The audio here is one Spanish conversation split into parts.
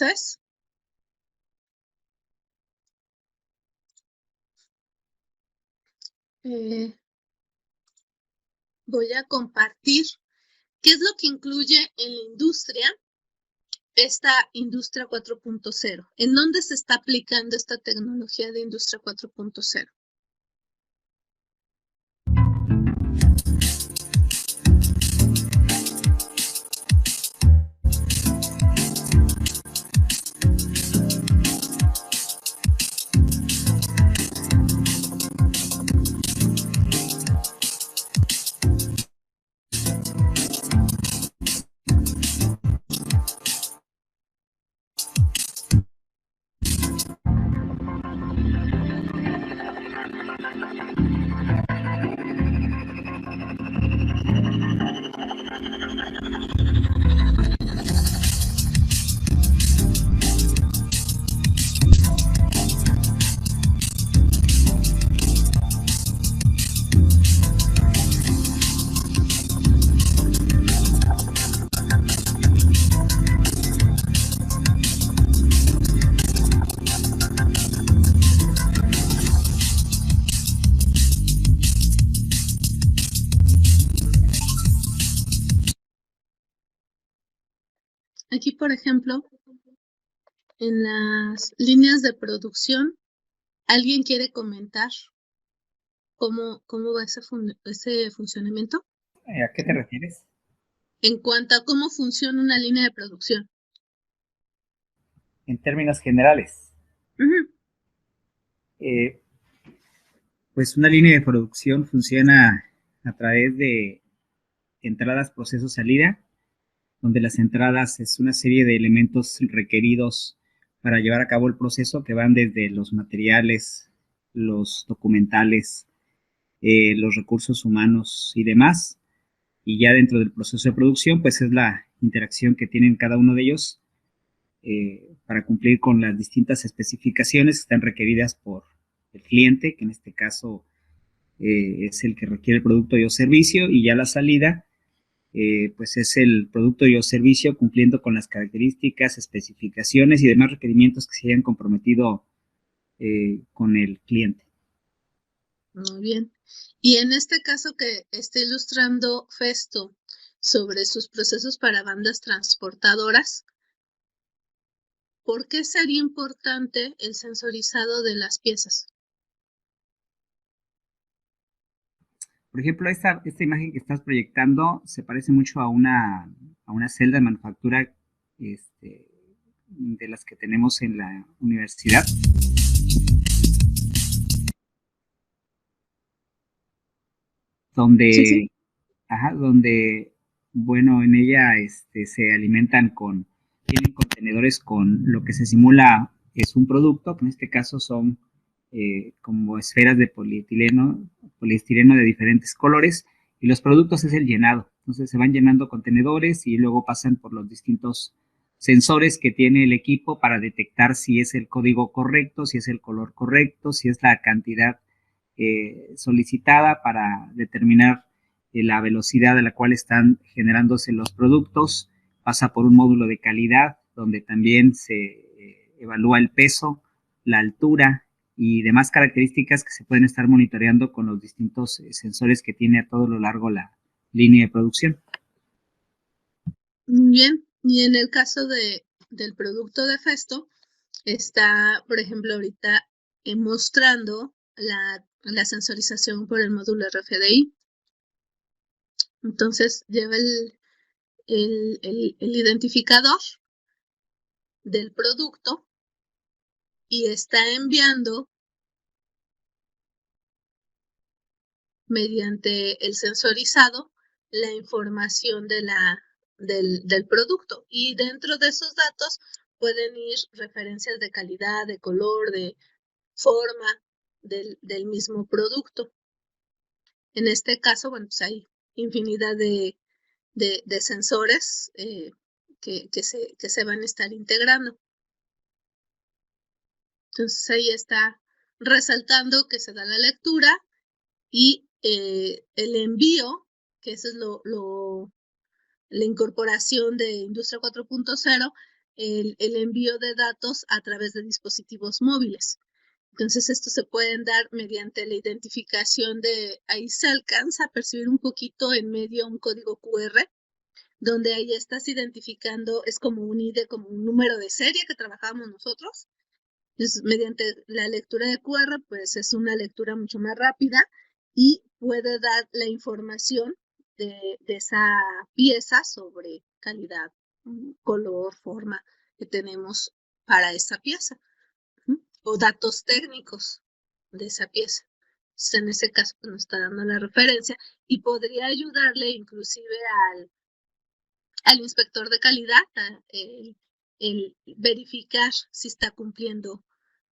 Entonces, voy a compartir qué es lo que incluye en la industria esta industria 4.0. ¿En dónde se está aplicando esta tecnología de industria 4.0? Aquí, por ejemplo, en las líneas de producción, ¿alguien quiere comentar cómo va ese funcionamiento? ¿A qué te refieres? En cuanto a cómo funciona una línea de producción. En términos generales, Ujú. pues una línea de producción funciona a través de entradas, proceso, salida, donde las entradas es una serie de elementos requeridos para llevar a cabo el proceso que van desde los materiales, los documentales, los recursos humanos y demás. Y ya dentro del proceso de producción, pues es la interacción que tienen cada uno de ellos para cumplir con las distintas especificaciones que están requeridas por el cliente, que en este caso es el que requiere el producto y o servicio, y ya la salida, pues es el producto y o servicio cumpliendo con las características, especificaciones y demás requerimientos que se hayan comprometido con el cliente. Muy bien. Y en este caso que está ilustrando Festo sobre sus procesos para bandas transportadoras, ¿por qué sería importante el sensorizado de las piezas? Por ejemplo, esta imagen que estás proyectando se parece mucho a una celda de manufactura de las que tenemos en la universidad. Sí, sí. Donde, ajá, donde, bueno, en ella se alimentan tienen contenedores con lo que se simula es un producto, que en este caso son como esferas de poliestireno de diferentes colores, y los productos es el llenado. Entonces se van llenando contenedores y luego pasan por los distintos sensores que tiene el equipo para detectar si es el código correcto, si es el color correcto, si es la cantidad solicitada para determinar la velocidad a la cual están generándose los productos. Pasa por un módulo de calidad donde también se evalúa el peso, la altura y demás características que se pueden estar monitoreando con los distintos sensores que tiene a todo lo largo la línea de producción. Muy bien. Y en el caso del producto de Festo, está, por ejemplo, ahorita mostrando la sensorización por el módulo RFDI. Entonces lleva el identificador del producto y está enviando mediante el sensorizado la información del producto. Y dentro de esos datos pueden ir referencias de calidad, de color, de forma del mismo producto. En este caso, bueno, pues hay infinidad de sensores que se van a estar integrando. Entonces ahí está resaltando que se da la lectura y el envío, que eso es la incorporación de Industria 4.0, el envío de datos a través de dispositivos móviles. Entonces, esto se pueden dar mediante la identificación de, ahí se alcanza a percibir un poquito en medio un código QR, donde ahí estás identificando, es como un ID, como un número de serie que trabajábamos nosotros. Entonces, mediante la lectura de QR, pues es una lectura mucho más rápida y puede dar la información de esa pieza sobre calidad, color, forma que tenemos para esa pieza, o datos técnicos de esa pieza. Entonces, en ese caso, pues, nos está dando la referencia y podría ayudarle inclusive al inspector de calidad el verificar si está cumpliendo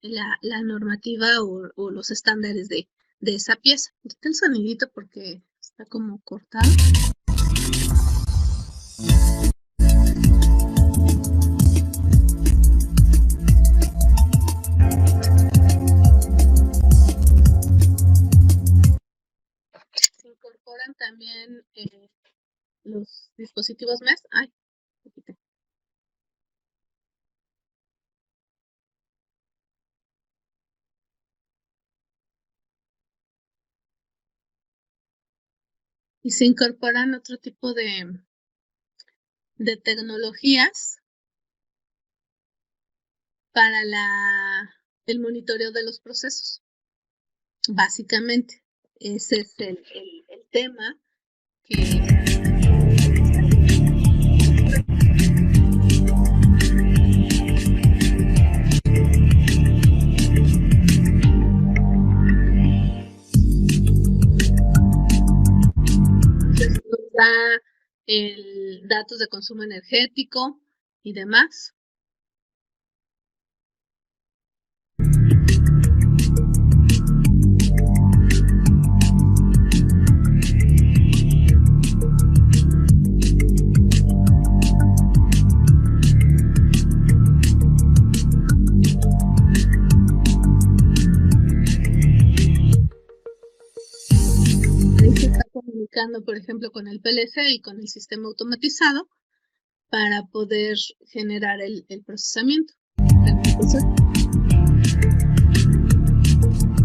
la normativa o los estándares de esa pieza. Quita el sonidito porque está como cortado. Se incorporan también los dispositivos MES. Ay, lo quité. Y se incorporan otro tipo de tecnologías para el monitoreo de los procesos. Básicamente, ese es el tema que nos da datos de consumo energético y demás. Ahí se está comunicando, por ejemplo, con el PLC y con el sistema automatizado para poder generar el procesamiento.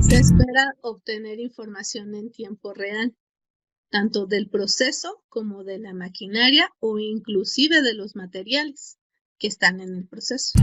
Se espera obtener información en tiempo real, tanto del proceso como de la maquinaria o inclusive de los materiales que están en el proceso.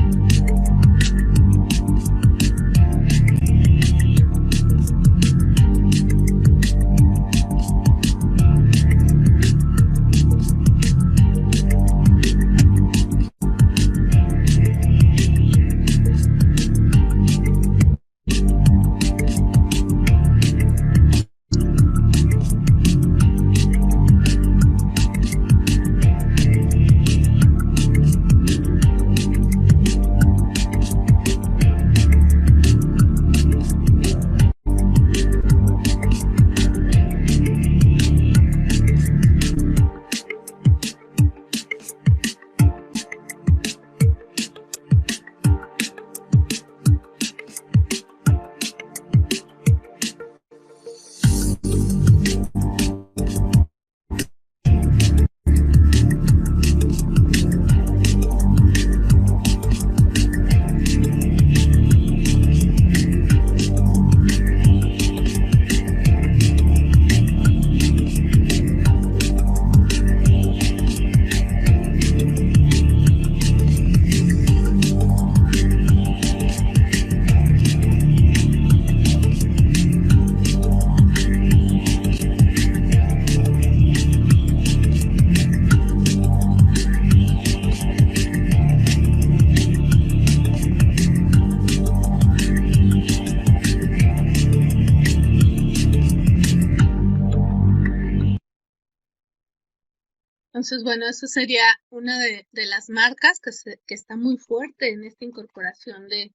Entonces, bueno, eso sería una de las marcas que está muy fuerte en esta incorporación de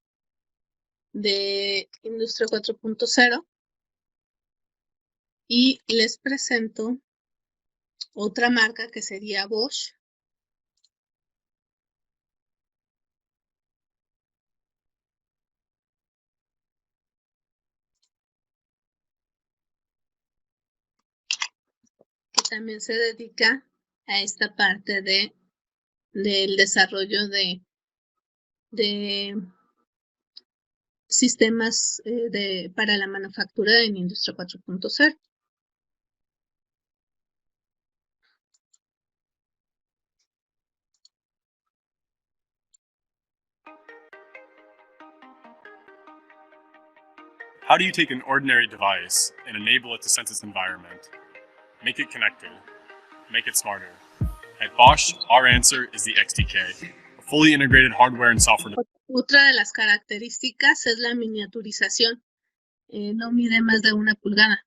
Industria 4.0. Y les presento otra marca que sería Bosch. Que también se dedica a esta parte del desarrollo de de sistemas para la manufactura en Industria 4.0. How do you take an ordinary device and enable it to sense its environment, make it connected, make it smarter? At Bosch, our answer is the XDK, a fully integrated hardware and software Otra de las características es la miniaturización. No mide más de 1 pulgada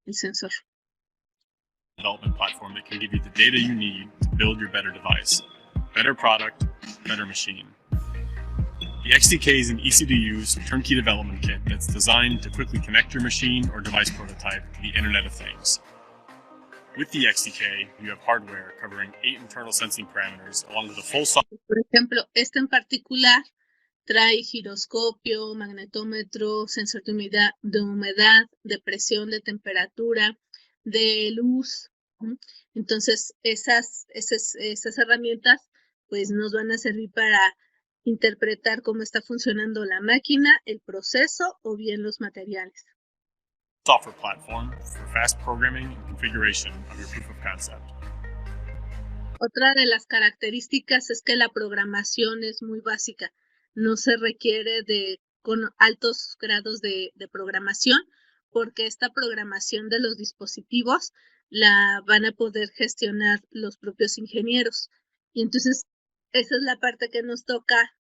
el sensor. development platform that can give you the data you need to build your better device, better product, better machine. The XDK is an easy-to-use, turnkey development kit that's designed to quickly connect your machine or device prototype to the Internet of Things. With the XDK, you have hardware covering 8 internal sensing parameters, along with a full software. Por ejemplo, este en particular trae giroscopio, magnetómetro, sensor de humedad, de presión, de temperatura, de luz. Entonces, esas herramientas pues nos van a servir para interpretar cómo está funcionando la máquina, el proceso o bien los materiales. Software platform for fast programming and configuration of your proof of concept. Otra de las características es que la programación es muy básica. No se requiere con altos grados de programación, porque esta programación de los dispositivos la van a poder gestionar los propios ingenieros. Y entonces, esa es la parte que nos toca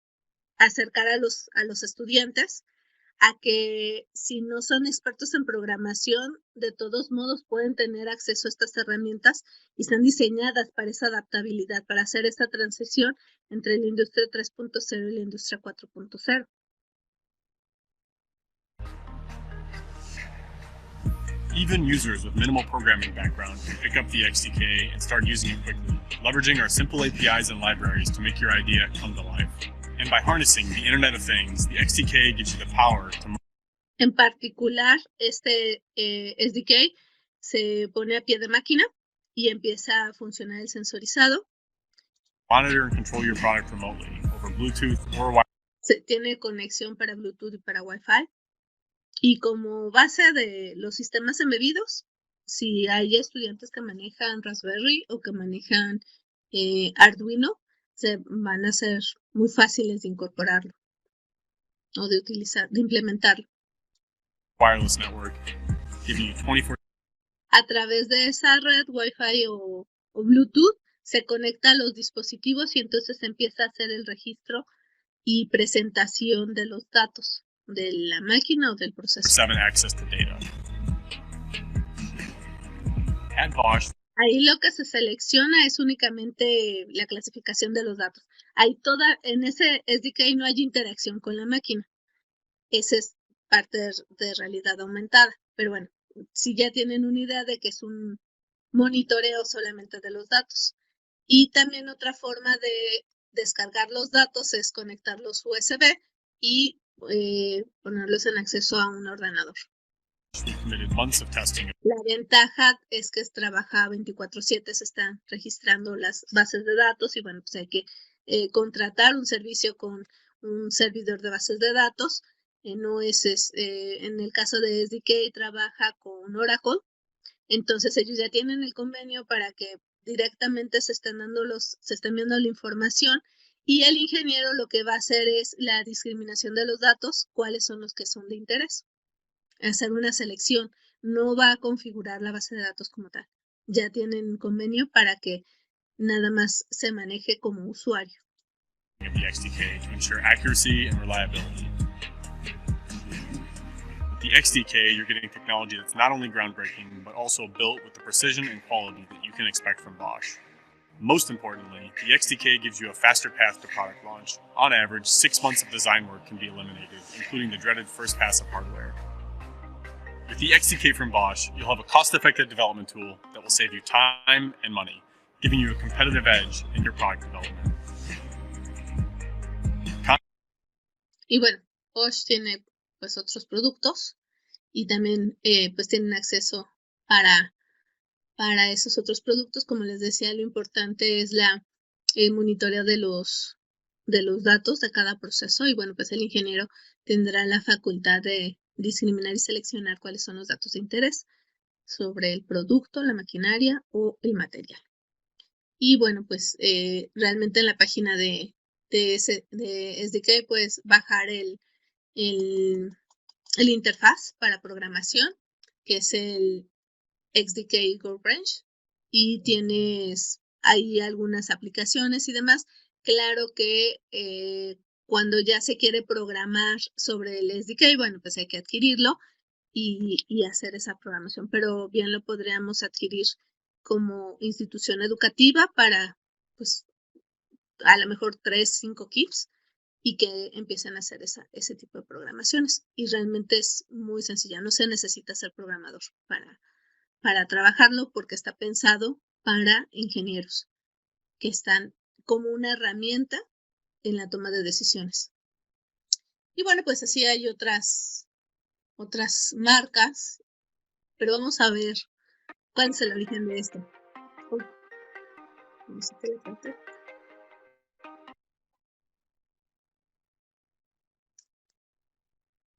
acercar a los estudiantes a que si no son expertos en programación, de todos modos pueden tener acceso a estas herramientas y están diseñadas para esa adaptabilidad, para hacer esta transición entre la industria 3.0 y la industria 4.0. Even users with minimal programming background can pick up the XDK and start using it quickly, leveraging our simple APIs and libraries to make your idea come to life. And by harnessing the Internet of Things, the XDK gives you the power to... En particular, este SDK se pone a pie de máquina y empieza a funcionar el sensorizado. Monitor and control your product remotely over Bluetooth or Wi-Fi. Tiene conexión para Bluetooth y para Wi-Fi. Y como base de los sistemas embebidos, si hay estudiantes que manejan Raspberry o que manejan Arduino, se van a ser muy fáciles de incorporarlo o de utilizar, de implementarlo. Wireless network, giving you 24. A través de esa red Wi-Fi o Bluetooth se conecta a los dispositivos y entonces empieza a hacer el registro y presentación de los datos de la máquina o del proceso. 7 access to data. At Bosch, ahí lo que se selecciona es únicamente la clasificación de los datos. En ese SDK no hay interacción con la máquina. Esa es parte de realidad aumentada. Pero bueno, si ya tienen una idea de que es un monitoreo solamente de los datos. Y también otra forma de descargar los datos es conectarlos USB y ponerlos en acceso a un ordenador. La ventaja es que trabaja 24/7, se están registrando las bases de datos y bueno, pues hay que contratar un servicio con un servidor de bases de datos. No es en el caso de SDK trabaja con Oracle, entonces ellos ya tienen el convenio para que directamente se están viendo la información y el ingeniero lo que va a hacer es la discriminación de los datos, cuáles son los que son de interés. Hacer una selección, no va a configurar la base de datos como tal. Ya tienen convenio para que nada más se maneje como usuario. Of the XDK to ensure accuracy and reliability. With the XDK, you're getting technology that's not only groundbreaking, but also built with the precision and quality that you can expect from Bosch. Most importantly, the XDK gives you a faster path to product launch. On average, 6 months of design work can be eliminated, including the dreaded first pass of hardware. With the XDK from Bosch, you'll have a cost-effective development tool that will save you time and money, giving you a competitive edge in your product development. Y bueno, Bosch tiene pues otros productos y también pues tienen acceso para esos otros productos. Como les decía, lo importante es el monitoreo de los los datos de cada proceso y bueno, pues el ingeniero tendrá la facultad de discriminar y seleccionar cuáles son los datos de interés sobre el producto, la maquinaria o el material. Y bueno, pues realmente en la página de SDK puedes bajar el interfaz para programación, que es el XDK Workbench, y tienes ahí algunas aplicaciones y demás. Claro que cuando ya se quiere programar sobre el SDK, bueno, pues hay que adquirirlo y hacer esa programación, pero bien lo podríamos adquirir como institución educativa para, pues, a lo mejor 3, 5 kits y que empiecen a hacer ese tipo de programaciones. Y realmente es muy sencilla, no se necesita ser programador para trabajarlo porque está pensado para ingenieros que están como una herramienta en la toma de decisiones. Y bueno, pues así hay otras marcas, pero vamos a ver cuál es el origen de esto.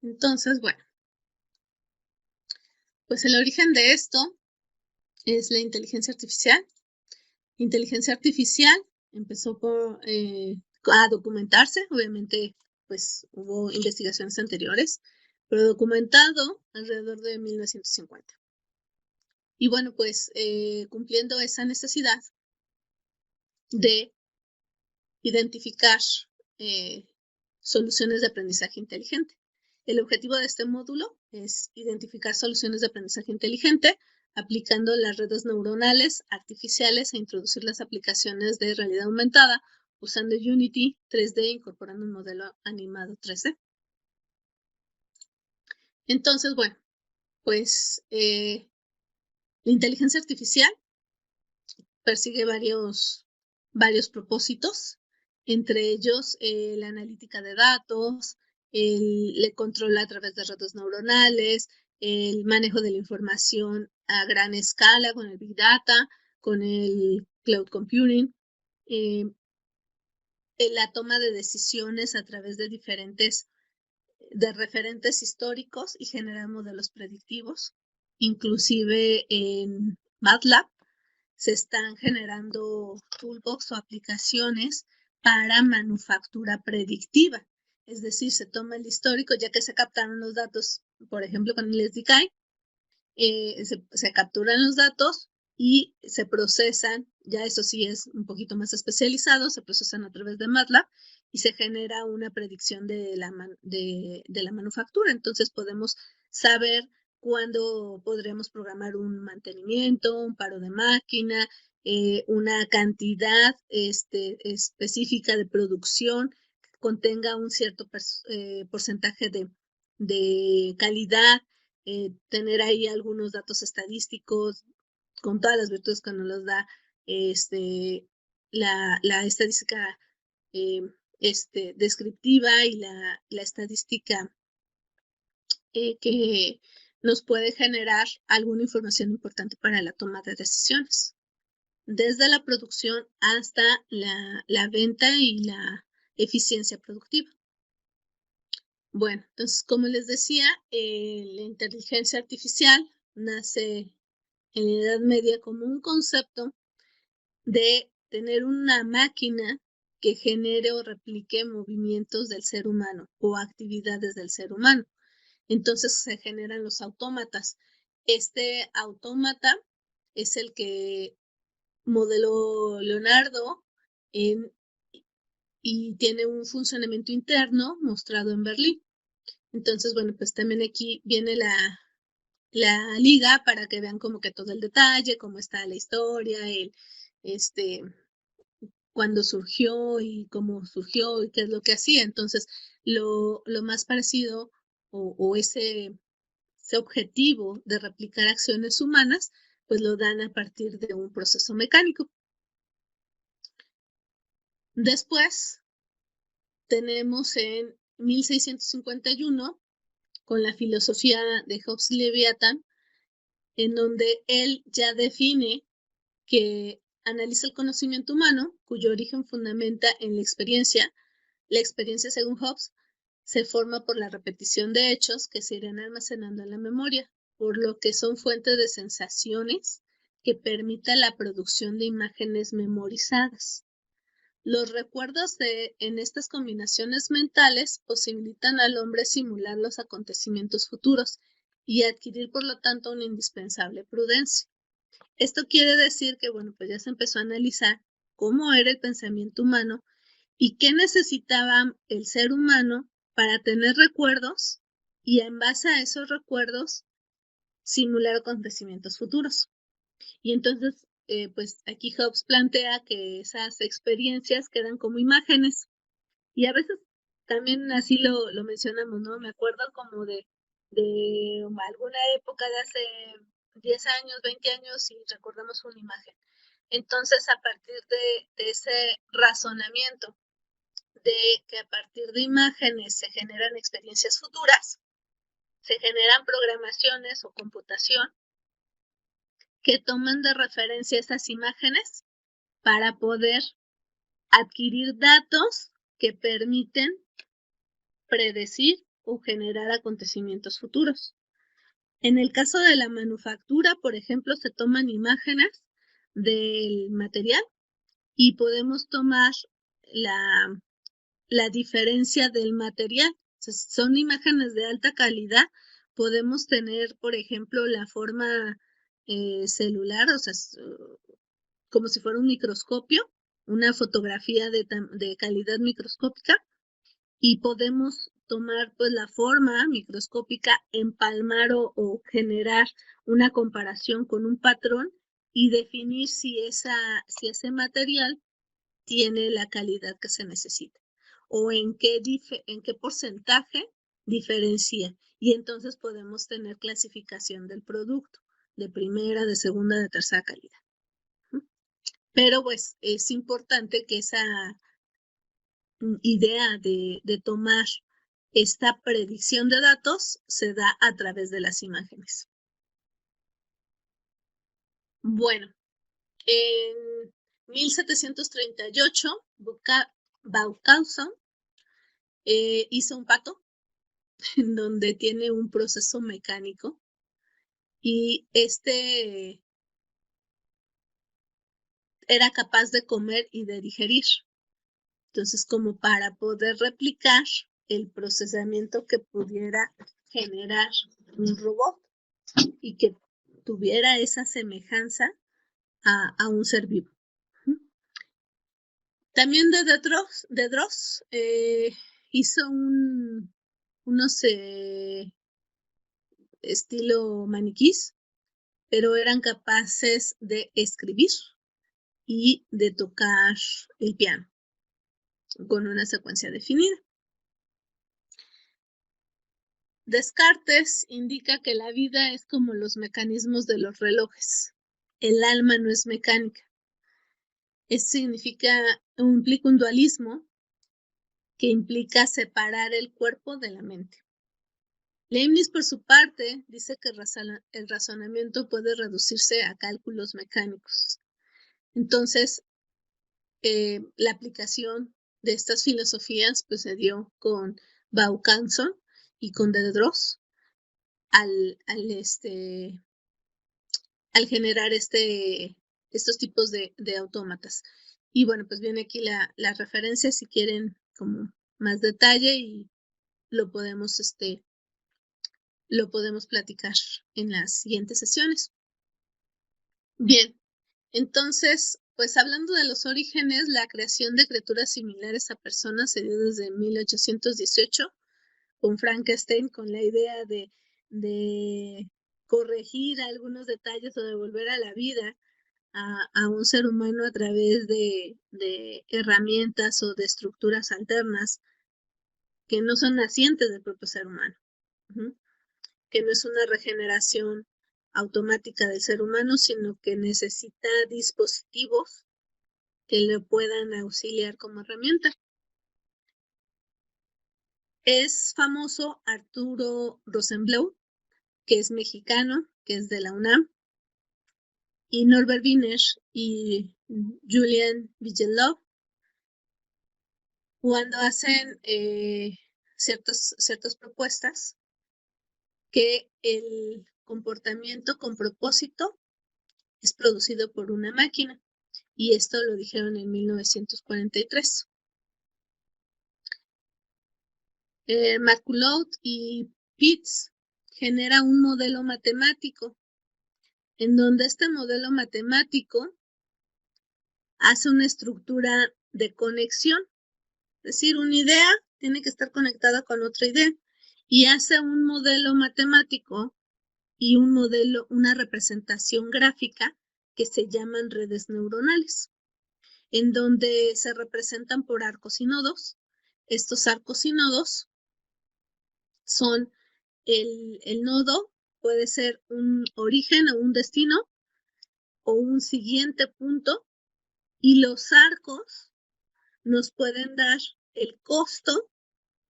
Entonces, bueno, pues el origen de esto es la inteligencia artificial. Inteligencia artificial empezó a documentarse, obviamente pues hubo investigaciones anteriores, pero documentado alrededor de 1950. Y bueno, pues cumpliendo esa necesidad de identificar soluciones de aprendizaje inteligente. El objetivo de este módulo es identificar soluciones de aprendizaje inteligente aplicando las redes neuronales artificiales e introducir las aplicaciones de realidad aumentada usando Unity 3D incorporando un modelo animado 3D. Entonces, bueno, pues la inteligencia artificial persigue varios propósitos, entre ellos la analítica de datos, el control a través de redes neuronales, el manejo de la información a gran escala con el Big Data, con el Cloud Computing, la toma de decisiones a través de referentes históricos y generar modelos predictivos, inclusive en MATLAB se están generando toolbox o aplicaciones para manufactura predictiva. Es decir, se toma el histórico, ya que se captaron los datos, por ejemplo, con el SDK, se capturan los datos y se procesan, ya eso sí es un poquito más especializado, se procesan a través de MATLAB y se genera una predicción de la manufactura. Entonces podemos saber cuándo podremos programar un mantenimiento, un paro de máquina, una cantidad específica de producción que contenga un cierto porcentaje de calidad, tener ahí algunos datos estadísticos con todas las virtudes que nos los da la estadística descriptiva y la estadística que nos puede generar alguna información importante para la toma de decisiones, desde la producción hasta la venta y la eficiencia productiva. Bueno, entonces, como les decía, la inteligencia artificial nace en la Edad Media como un concepto de tener una máquina que genere o replique movimientos del ser humano o actividades del ser humano. Entonces se generan los autómatas. Este autómata es el que modeló Leonardo y tiene un funcionamiento interno mostrado en Berlín. Entonces, bueno, pues también aquí viene la liga para que vean como que todo el detalle, cómo está la historia, cuándo surgió y cómo surgió y qué es lo que hacía. Entonces, lo más parecido o ese objetivo de replicar acciones humanas, pues lo dan a partir de un proceso mecánico. Después, tenemos en 1651 con la filosofía de Hobbes y Leviathan, en donde él ya define que analiza el conocimiento humano, cuyo origen fundamenta en la experiencia, La experiencia, según Hobbes, se forma por la repetición de hechos que se irán almacenando en la memoria, por lo que son fuentes de sensaciones que permitan la producción de imágenes memorizadas. Los recuerdos en estas combinaciones mentales posibilitan al hombre simular los acontecimientos futuros y adquirir, por lo tanto, una indispensable prudencia. Esto quiere decir que, bueno, pues ya se empezó a analizar cómo era el pensamiento humano y qué necesitaba el ser humano para tener recuerdos y en base a esos recuerdos simular acontecimientos futuros. Y entonces, pues aquí Hobbes plantea que esas experiencias quedan como imágenes y a veces también así lo mencionamos, ¿no? Me acuerdo como de alguna época de hace 10 años, 20 años y recordamos una imagen. Entonces, a partir de ese razonamiento de que a partir de imágenes se generan experiencias futuras, se generan programaciones o computación que toman de referencia esas imágenes para poder adquirir datos que permiten predecir o generar acontecimientos futuros. En el caso de la manufactura, por ejemplo, se toman imágenes del material y podemos tomar la diferencia del material. O sea, son imágenes de alta calidad. Podemos tener, por ejemplo, la forma celular, o sea, como si fuera un microscopio, una fotografía de calidad microscópica, y podemos tomar pues la forma microscópica, empalmar o generar una comparación con un patrón y definir si ese material tiene la calidad que se necesita o en qué porcentaje diferencia, y entonces podemos tener clasificación del producto de primera, de segunda, de tercera calidad. Pero pues es importante que esa idea de tomar esta predicción de datos se da a través de las imágenes. Bueno, en 1738, Vaucanson hizo un pato en donde tiene un proceso mecánico y era capaz de comer y de digerir. Entonces, como para poder replicar el procesamiento que pudiera generar un robot y que tuviera esa semejanza a un ser vivo. También Dedros hizo unos estilo maniquís, pero eran capaces de escribir y de tocar el piano con una secuencia definida. Descartes indica que la vida es como los mecanismos de los relojes. El alma no es mecánica. Eso implica un dualismo que implica separar el cuerpo de la mente. Leibniz, por su parte, dice que el razonamiento puede reducirse a cálculos mecánicos. Entonces, la aplicación de estas filosofías pues, se dio con Vaucanson y con Dedros al generar estos tipos de autómatas. Y bueno, pues viene aquí la referencia si quieren como más detalle y lo podemos platicar en las siguientes sesiones. Bien, entonces, pues hablando de los orígenes, la creación de criaturas similares a personas se dio desde 1818 con Frankenstein, con la idea de corregir algunos detalles o devolver a la vida a un ser humano a través de herramientas o de estructuras alternas que no son nacientes del propio ser humano, que no es una regeneración automática del ser humano, sino que necesita dispositivos que le puedan auxiliar como herramienta. Es famoso Arturo Rosenblatt, que es mexicano, que es de la UNAM, y Norbert Wiener y Julian Bigelow, cuando hacen ciertas propuestas que el comportamiento con propósito es producido por una máquina. Y esto lo dijeron en 1943. McCullough y Pitts genera un modelo matemático en donde este modelo matemático hace una estructura de conexión, es decir, una idea tiene que estar conectada con otra idea y hace un modelo matemático y una representación gráfica que se llaman redes neuronales, en donde se representan por arcos y nodos. Estos arcos y nodos son el nodo, puede ser un origen o un destino o un siguiente punto, y los arcos nos pueden dar el costo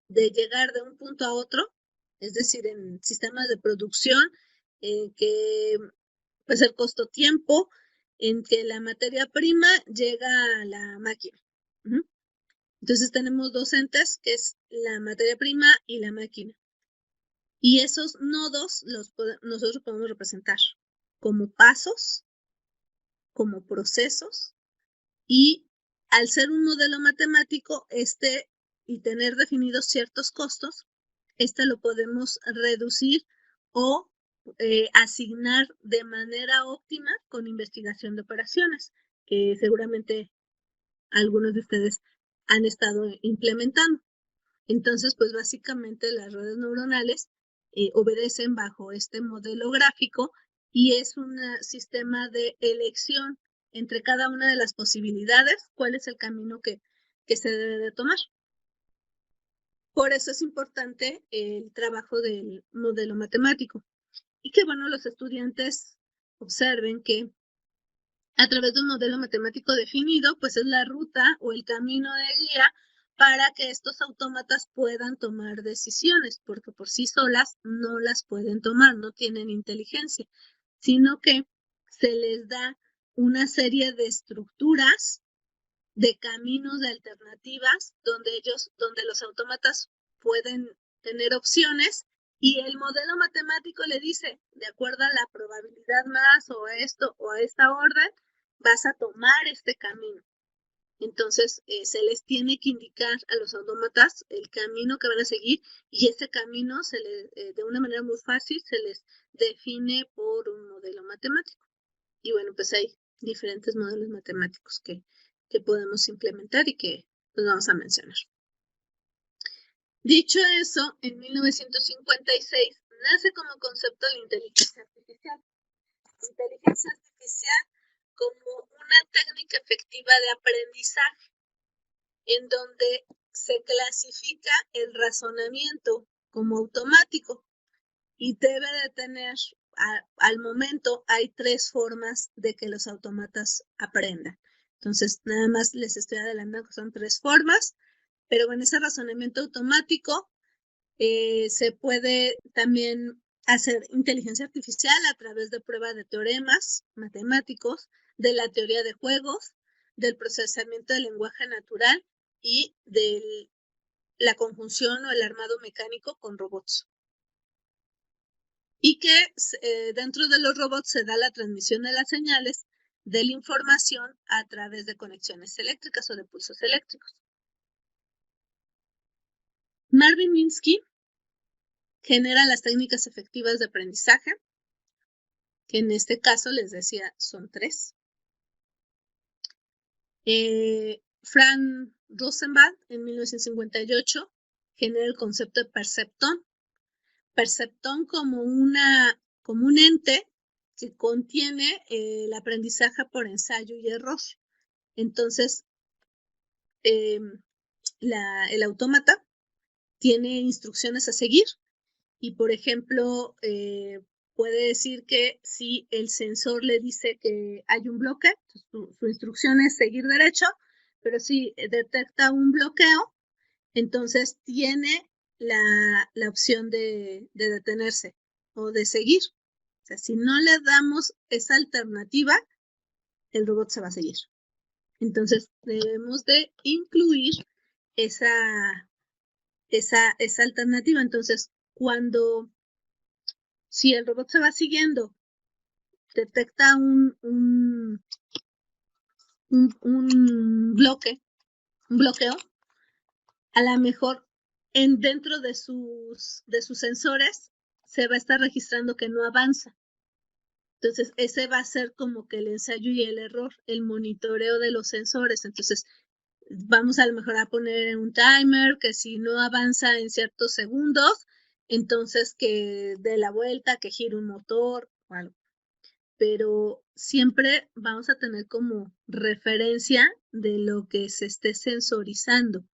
de llegar de un punto a otro, es decir, en sistemas de producción, que puede ser costo-tiempo, en que la materia prima llega a la máquina. Entonces tenemos dos entes, que es la materia prima y la máquina. Y esos nodos nosotros podemos representar como pasos, como procesos, y al ser un modelo matemático, y tener definidos ciertos costos, lo podemos reducir o asignar de manera óptima con investigación de operaciones, que seguramente algunos de ustedes han estado implementando. Entonces, pues básicamente las redes neuronales obedecen bajo este modelo gráfico y es un sistema de elección entre cada una de las posibilidades, cuál es el camino que se debe de tomar. Por eso es importante el trabajo del modelo matemático. Y que, bueno, los estudiantes observen que a través de un modelo matemático definido, pues es la ruta o el camino de guía para que estos autómatas puedan tomar decisiones, porque por sí solas no las pueden tomar, no tienen inteligencia, sino que se les da una serie de estructuras, de caminos, de alternativas, donde los autómatas pueden tener opciones y el modelo matemático le dice, de acuerdo a la probabilidad más o a esto o a esta orden, vas a tomar este camino. Entonces, se les tiene que indicar a los autómatas el camino que van a seguir y ese camino de una manera muy fácil se les define por un modelo matemático. Y bueno, pues hay diferentes modelos matemáticos que podemos implementar y que pues vamos a mencionar. Dicho eso, en 1956 nace como concepto la inteligencia artificial. Inteligencia artificial como una técnica efectiva de aprendizaje, en donde se clasifica el razonamiento como automático y debe de tener, al momento, hay 3 formas de que los autómatas aprendan. Entonces, nada más les estoy adelantando que son 3 formas, pero en ese razonamiento automático se puede también hacer inteligencia artificial a través de pruebas de teoremas matemáticos, de la teoría de juegos, del procesamiento del lenguaje natural y de la conjunción o el armado mecánico con robots. Y que dentro de los robots se da la transmisión de las señales de la información a través de conexiones eléctricas o de pulsos eléctricos. Marvin Minsky genera las técnicas efectivas de aprendizaje, que en este caso les decía son 3. Frank Rosenblatt en 1958 genera el concepto de perceptón. Perceptón como un ente que contiene el aprendizaje por ensayo y error. Entonces, el autómata tiene instrucciones a seguir y, por ejemplo, puede decir que si el sensor le dice que hay un bloque, su instrucción es seguir derecho, pero si detecta un bloqueo, entonces tiene la opción de detenerse o de seguir. O sea, si no le damos esa alternativa, el robot se va a seguir. Entonces, debemos de incluir esa alternativa. Entonces, si el robot se va siguiendo, detecta un bloqueo, a lo mejor dentro de sus sensores se va a estar registrando que no avanza. Entonces, ese va a ser como que el ensayo y el error, el monitoreo de los sensores. Entonces, vamos a lo mejor a poner un timer que si no avanza en ciertos segundos, entonces que dé la vuelta, que gire un motor o algo. Pero siempre vamos a tener como referencia de lo que se esté sensorizando.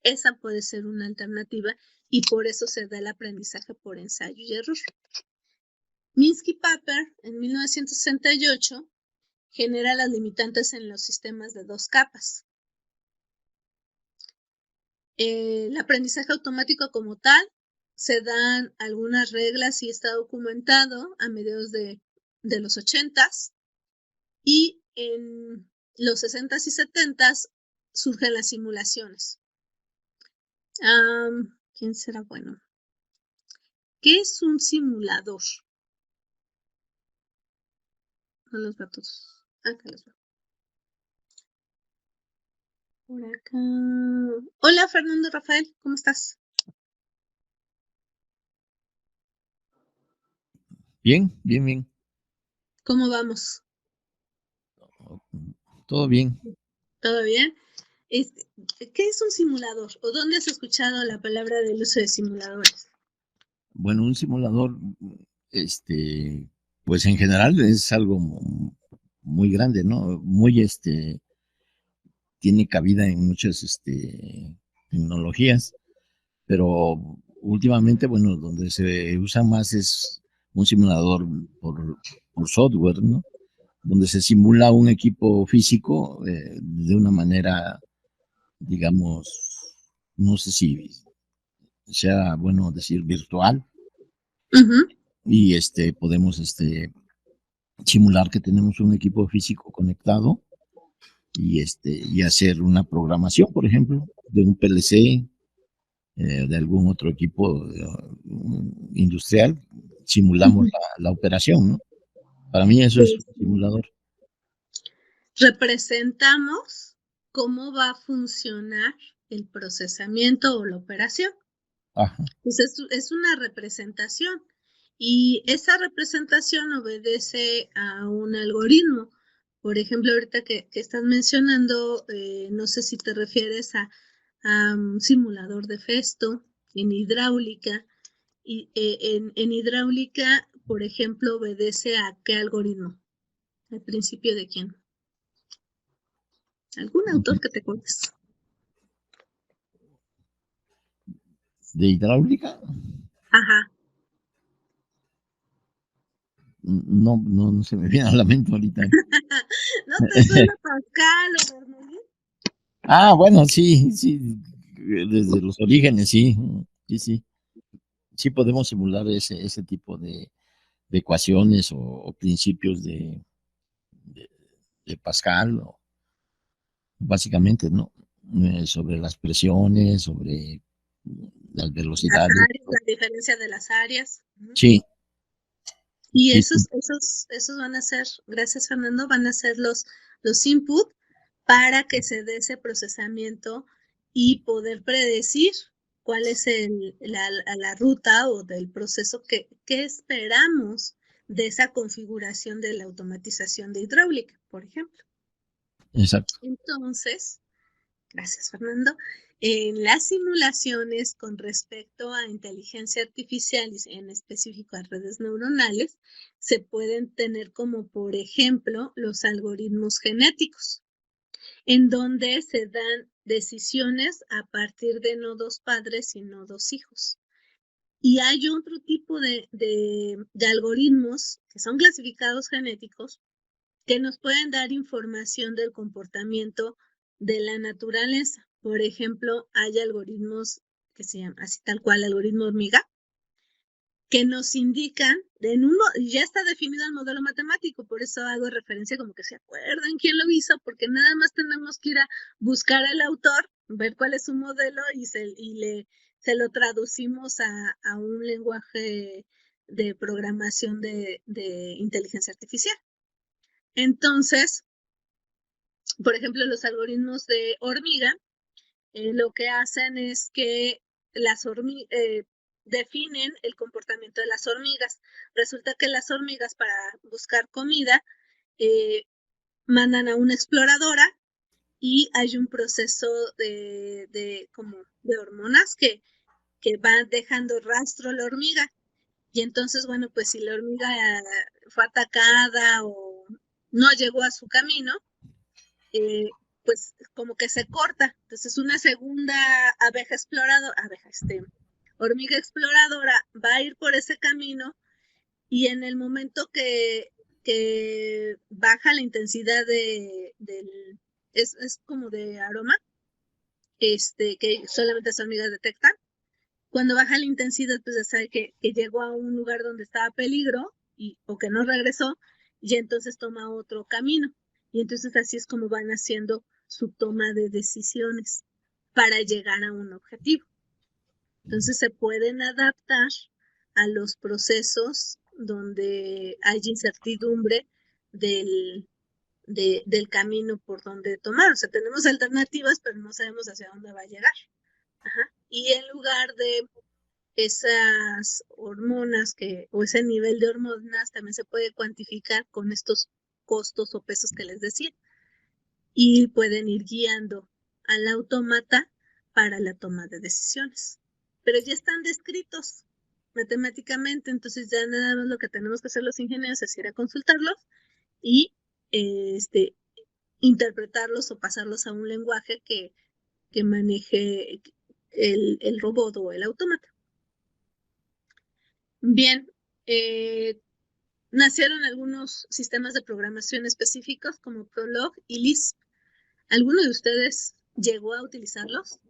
Esa puede ser una alternativa y por eso se da el aprendizaje por ensayo y error. Minsky-Papert en 1968 genera las limitantes en los sistemas de 2 capas. El aprendizaje automático como tal, se dan algunas reglas y está documentado a mediados de los 80s, y en los 60s y 70s surgen las simulaciones. ¿Quién será bueno? ¿Qué es un simulador? No los veo todos. Acá los veo. Por acá. Hola, Fernando Rafael, ¿cómo estás? Bien, bien, bien. ¿Cómo vamos? Todo bien. ¿Todo bien? ¿Qué es un simulador? ¿O dónde has escuchado la palabra del uso de simuladores? Bueno, un simulador, pues en general es algo muy grande, ¿no? Tiene cabida en muchas, tecnologías, pero últimamente, bueno, donde se usa más es un simulador por software, ¿no? Donde se simula un equipo físico de una manera, digamos, no sé si sea bueno decir virtual. Uh-huh. Y podemos simular que tenemos un equipo físico conectado y hacer una programación, por ejemplo, de un PLC, de algún otro equipo industrial, simulamos la operación, ¿no? Para mí eso es un simulador. Representamos cómo va a funcionar el procesamiento o la operación. Ajá. Pues es una representación y esa representación obedece a un algoritmo. Por ejemplo, ahorita que estás mencionando, no sé si te refieres a un simulador de Festo en hidráulica. Y en hidráulica, por ejemplo, obedece a qué algoritmo. ¿Al principio de quién? ¿Algún autor que te acuerdes? ¿De hidráulica? Ajá. No se me viene a la mente ahorita. ¿No te suena Pascal o Bernoulli? Ah, bueno, sí, desde los orígenes, sí. Sí podemos simular ese tipo de ecuaciones o principios de Pascal, básicamente, ¿no? Sobre las presiones, sobre las velocidades. Las áreas, la diferencia de las áreas. Sí. Y sí, esos van a ser, gracias Fernando, van a ser los input para que se dé ese procesamiento y poder predecir cuál es la ruta o del proceso que esperamos de esa configuración de la automatización de hidráulica, por ejemplo. Exacto. Entonces, gracias Fernando, en las simulaciones con respecto a inteligencia artificial y en específico a redes neuronales, se pueden tener como por ejemplo los algoritmos genéticos, en donde se dan decisiones a partir de no dos padres y no dos hijos. Y hay otro tipo de algoritmos que son clasificados genéticos que nos pueden dar información del comportamiento de la naturaleza. Por ejemplo, hay algoritmos que se llaman así tal cual, algoritmo hormiga, que nos indican, ya está definido el modelo matemático, por eso hago referencia como que se acuerdan quién lo hizo, porque nada más tenemos que ir a buscar al autor ver cuál es su modelo y se lo traducimos a un lenguaje de programación de inteligencia artificial. Entonces, por ejemplo, los algoritmos de hormiga, lo que hacen es que definen el comportamiento de las hormigas. Resulta que las hormigas, para buscar comida, mandan a una exploradora y hay un proceso de hormonas que va dejando rastro la hormiga. Y entonces, bueno, pues si la hormiga fue atacada o no llegó a su camino, pues como que se corta. Entonces una segunda hormiga exploradora va a ir por ese camino y en el momento que baja la intensidad es como de aroma, que solamente las hormigas detectan. Cuando baja la intensidad, pues ya sabe que llegó a un lugar donde estaba peligro o que no regresó, y entonces toma otro camino. Y entonces así es como van haciendo su toma de decisiones para llegar a un objetivo. Entonces se pueden adaptar a los procesos donde hay incertidumbre del camino por donde tomar. O sea, tenemos alternativas, pero no sabemos hacia dónde va a llegar. Ajá. Y en lugar de esas hormonas o ese nivel de hormonas también se puede cuantificar con estos costos o pesos que les decía. Y pueden ir guiando al autómata para la toma de decisiones. Pero ya están descritos matemáticamente, entonces ya nada más lo que tenemos que hacer los ingenieros es ir a consultarlos y interpretarlos o pasarlos a un lenguaje que maneje el robot o el autómata. Bien, nacieron algunos sistemas de programación específicos como Prolog y Lisp. ¿Alguno de ustedes llegó a utilizarlos?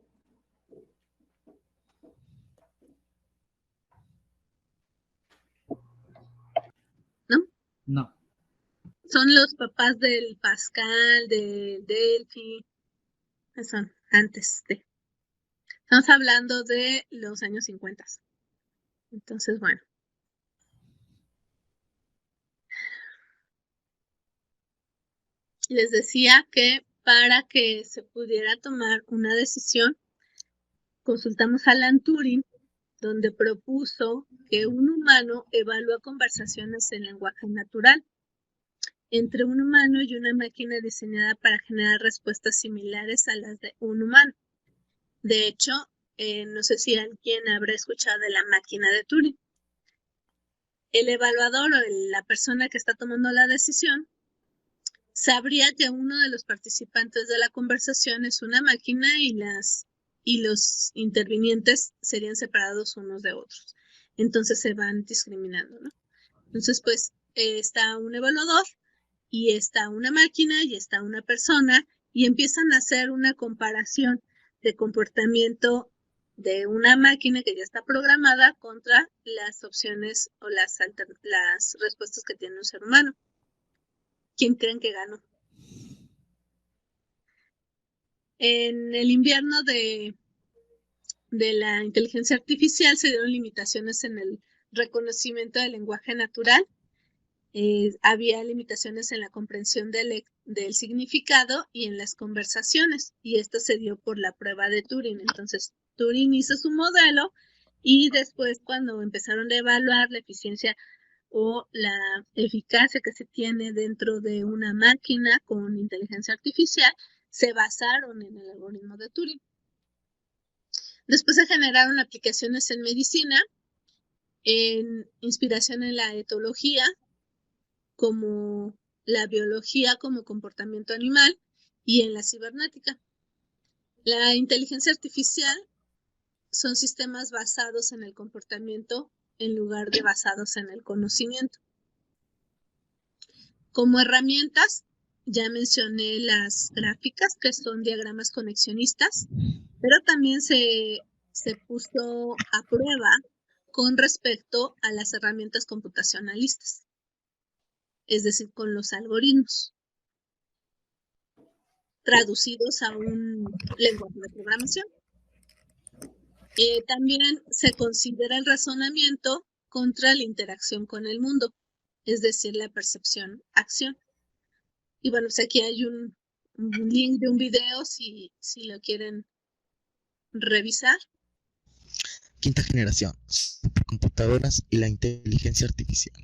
¿No? No. Son los papás del Pascal, del Delphi. Son antes de. Estamos hablando de los años 50. Entonces, bueno. Les decía que para que se pudiera tomar una decisión, consultamos a Alan Turing, donde propuso que un humano evalúa conversaciones en lenguaje natural entre un humano y una máquina diseñada para generar respuestas similares a las de un humano. De hecho, no sé si alguien habrá escuchado de la máquina de Turing. El evaluador o la persona que está tomando la decisión sabría que uno de los participantes de la conversación es una máquina y los intervinientes serían separados unos de otros. Entonces se van discriminando, ¿no? Entonces, pues, está un evaluador y está una máquina y está una persona y empiezan a hacer una comparación de comportamiento de una máquina que ya está programada contra las opciones o las respuestas que tiene un ser humano. ¿Quién creen que ganó? En el invierno de la inteligencia artificial se dieron limitaciones en el reconocimiento del lenguaje natural. Había limitaciones en la comprensión del significado y en las conversaciones, y esto se dio por la prueba de Turing. Entonces, Turing hizo su modelo y después, cuando empezaron a evaluar la eficiencia o la eficacia que se tiene dentro de una máquina con inteligencia artificial, se basaron en el algoritmo de Turing. Después se generaron aplicaciones en medicina, en inspiración en la etología, como la biología como comportamiento animal y en la cibernética. La inteligencia artificial son sistemas basados en el comportamiento en lugar de basados en el conocimiento. Como herramientas, ya mencioné las gráficas, que son diagramas conexionistas, pero también se puso a prueba con respecto a las herramientas computacionalistas, es decir, con los algoritmos. traducidos a un lenguaje de programación. También se considera el razonamiento contra la interacción con el mundo, es decir, la percepción-acción. Y bueno, pues aquí hay un link de un video si lo quieren revisar. Quinta generación, supercomputadoras y la inteligencia artificial.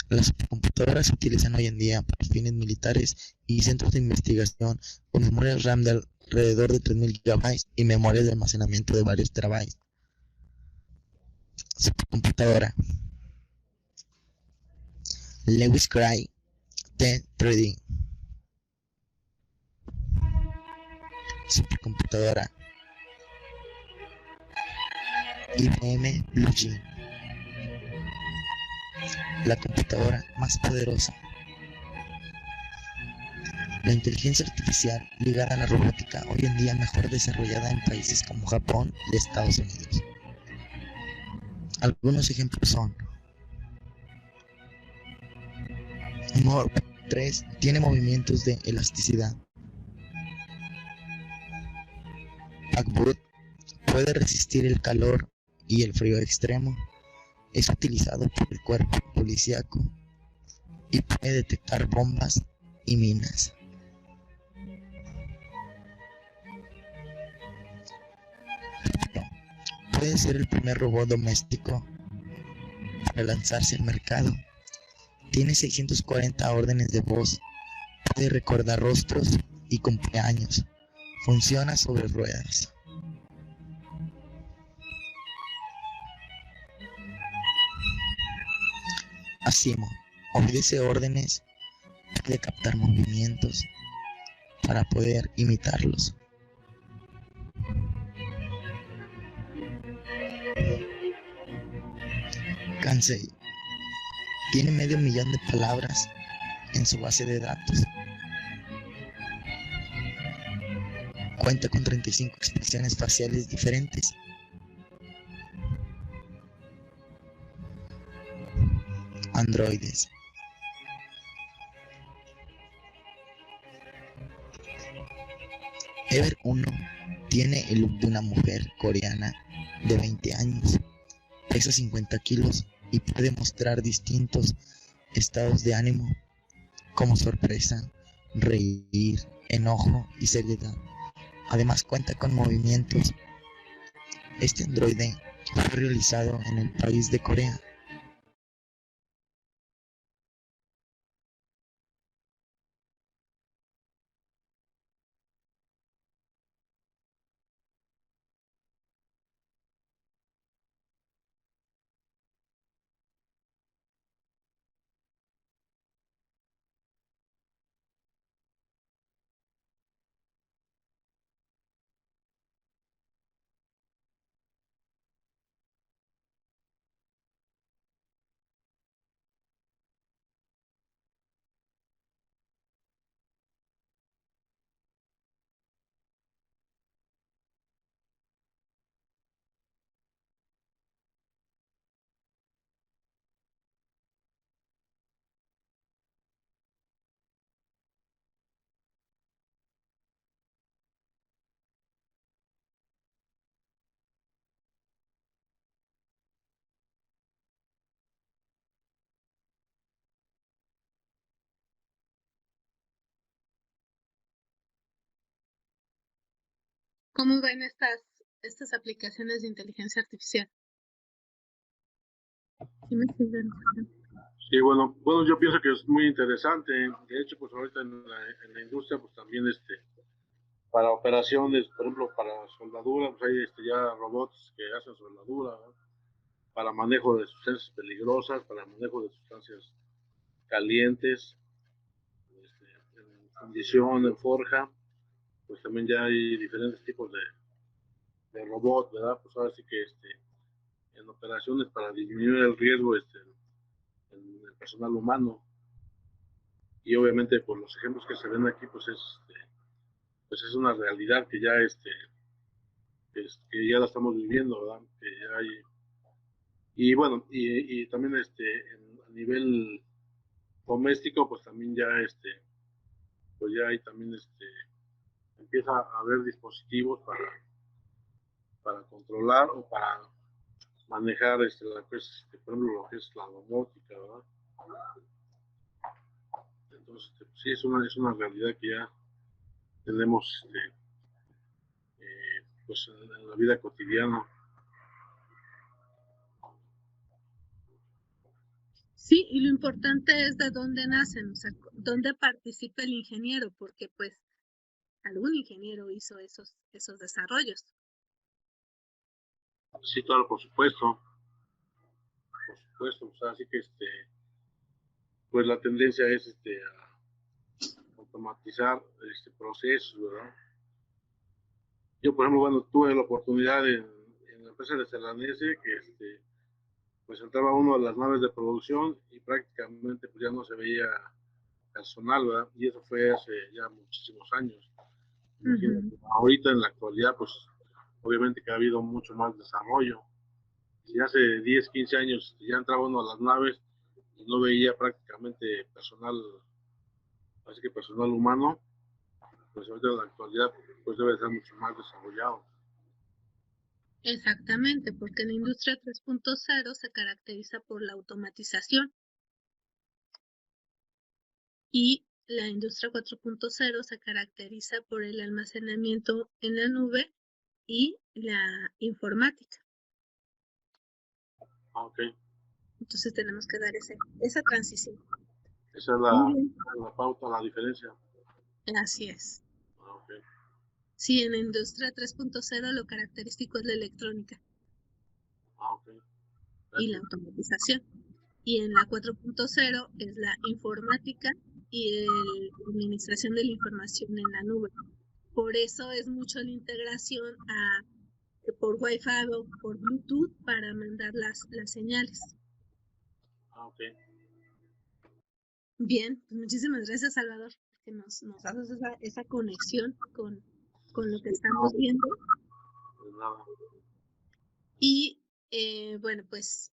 Las supercomputadoras se utilizan hoy en día para fines militares y centros de investigación con memorias RAM de alrededor de 3000 GB y memorias de almacenamiento de varios terabytes. Supercomputadora Lewis Cray T3D. Supercomputadora IBM Blue Gene, la computadora más poderosa. La inteligencia artificial ligada a la robótica hoy en día mejor desarrollada en países como Japón y Estados Unidos. Algunos ejemplos son: Morph 3 tiene movimientos de elasticidad. Packboot puede resistir el calor y el frío extremo. Es utilizado por el cuerpo policíaco y puede detectar bombas y minas. Puede ser el primer robot doméstico para lanzarse al mercado. Tiene 640 órdenes de voz, puede recordar rostros y cumpleaños. Funciona sobre ruedas. Asimo obedece órdenes, puede captar movimientos para poder imitarlos. Kansei tiene 500,000 de palabras en su base de datos. Cuenta con 35 expresiones faciales diferentes. Androides. Ever 1 tiene el look de una mujer coreana de 20 años, pesa 50 kilos y puede mostrar distintos estados de ánimo como sorpresa, reír, enojo y seriedad. Además cuenta con movimientos. Este androide fue realizado en el país de Corea. ¿Cómo ven estas aplicaciones de inteligencia artificial? ¿Sí me siguen? Sí, bueno, yo pienso que es muy interesante. De hecho, pues ahorita en la industria, pues también para operaciones, por ejemplo, para soldadura, pues hay ya robots que hacen soldadura, ¿no? Para manejo de sustancias peligrosas, para manejo de sustancias calientes, en fundición, en forja, pues también ya hay diferentes tipos de robots, ¿verdad? Pues ahora sí que en operaciones para disminuir el riesgo en el personal humano. Y obviamente por los ejemplos que se ven aquí, pues es una realidad que ya que ya la estamos viviendo, ¿verdad? Que ya hay, y bueno, y también a nivel doméstico, pues también ya pues ya ahí también empieza a haber dispositivos para controlar o para manejar pues, por ejemplo, lo que es la domótica, ¿verdad? Entonces, sí, es una realidad que ya tenemos pues en la vida cotidiana. Sí, y lo importante es de dónde nacen, o sea, dónde participa el ingeniero, porque pues algún ingeniero hizo esos desarrollos. Sí, claro, por supuesto, o sea, así que pues la tendencia es a automatizar procesos, ¿verdad? Yo, por ejemplo, bueno, tuve la oportunidad en la empresa de Celanese que pues entraba uno a las naves de producción y prácticamente pues ya no se veía personal, ¿verdad? Y eso fue hace ya muchísimos años. Imagínate, ahorita en la actualidad, pues obviamente que ha habido mucho más desarrollo. Si hace 10, 15 años ya entraba uno a las naves y no veía prácticamente personal, así que personal humano, pues ahorita en la actualidad pues debe estar mucho más desarrollado. Exactamente, porque la industria 3.0 se caracteriza por la automatización y la industria 4.0 se caracteriza por el almacenamiento en la nube y la informática. Ok. Entonces tenemos que dar esa transición. Esa es la pauta, la diferencia. Así es. Ok. Sí, en la industria 3.0 lo característico es la electrónica Ok. y la automatización. Y en la 4.0 es la informática y la administración de la información en la nube. Por eso es mucho la integración por Wi-Fi o por Bluetooth para mandar las señales. Ok. Bien, pues muchísimas gracias, Salvador, que nos haces esa conexión con lo que estamos viendo. Pues nada. Y bueno, pues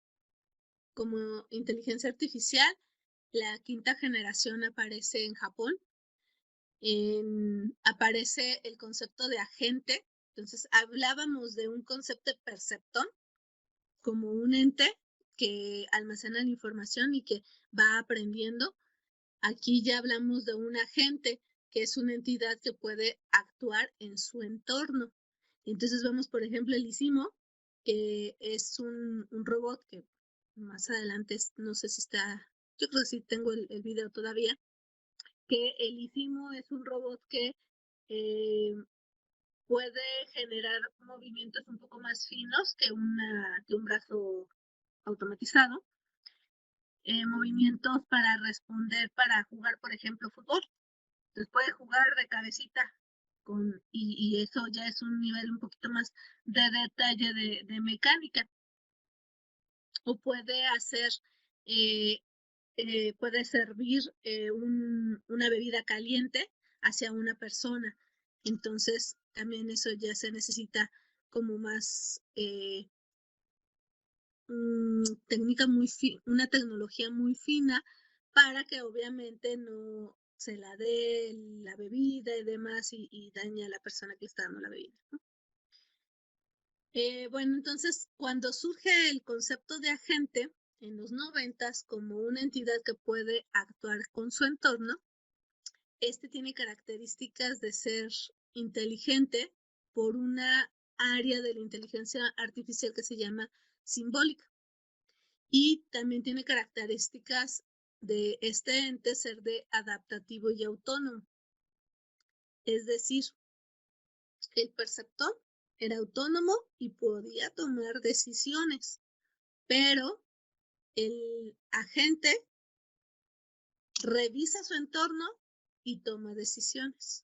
como inteligencia artificial, la quinta generación aparece en Japón. Aparece el concepto de agente. Entonces, hablábamos de un concepto de perceptón como un ente que almacena la información y que va aprendiendo. Aquí ya hablamos de un agente, que es una entidad que puede actuar en su entorno. Entonces vemos, por ejemplo, el ISIMO, que es un robot que más adelante, no sé si está, yo creo que sí tengo el video todavía, que el ISIMO es un robot que puede generar movimientos un poco más finos que un brazo automatizado, movimientos para responder, para jugar, por ejemplo, fútbol. Entonces puede jugar de cabecita y eso ya es un nivel un poquito más de detalle de mecánica. O puede hacer, eh, puede servir una bebida caliente hacia una persona. Entonces también eso ya se necesita como más una tecnología muy fina para que obviamente no se la dé la bebida y demás y dañe a la persona que está dando la bebida, ¿no? Bueno, entonces cuando surge el concepto de agente en los 90s como una entidad que puede actuar con su entorno, tiene características de ser inteligente por una área de la inteligencia artificial que se llama simbólica. Y también tiene características de este ente ser de adaptativo y autónomo. Es decir, el perceptor era autónomo y podía tomar decisiones, pero el agente revisa su entorno y toma decisiones.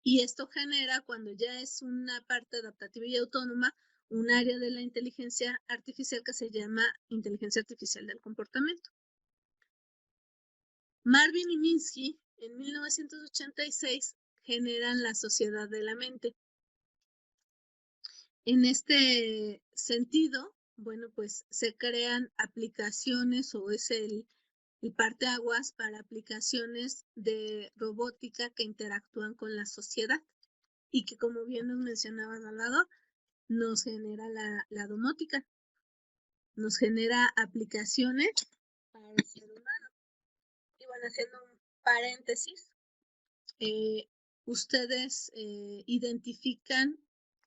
Y esto genera, cuando ya es una parte adaptativa y autónoma, un área de la inteligencia artificial que se llama inteligencia artificial del comportamiento. Marvin y Minsky, en 1986, generan la sociedad de la mente. En este sentido, bueno, pues se crean aplicaciones o es el parteaguas para aplicaciones de robótica que interactúan con la sociedad y que, como bien nos mencionaba Salvador, nos genera la domótica, nos genera aplicaciones para el ser humano. Y bueno, haciendo un paréntesis, ustedes identifican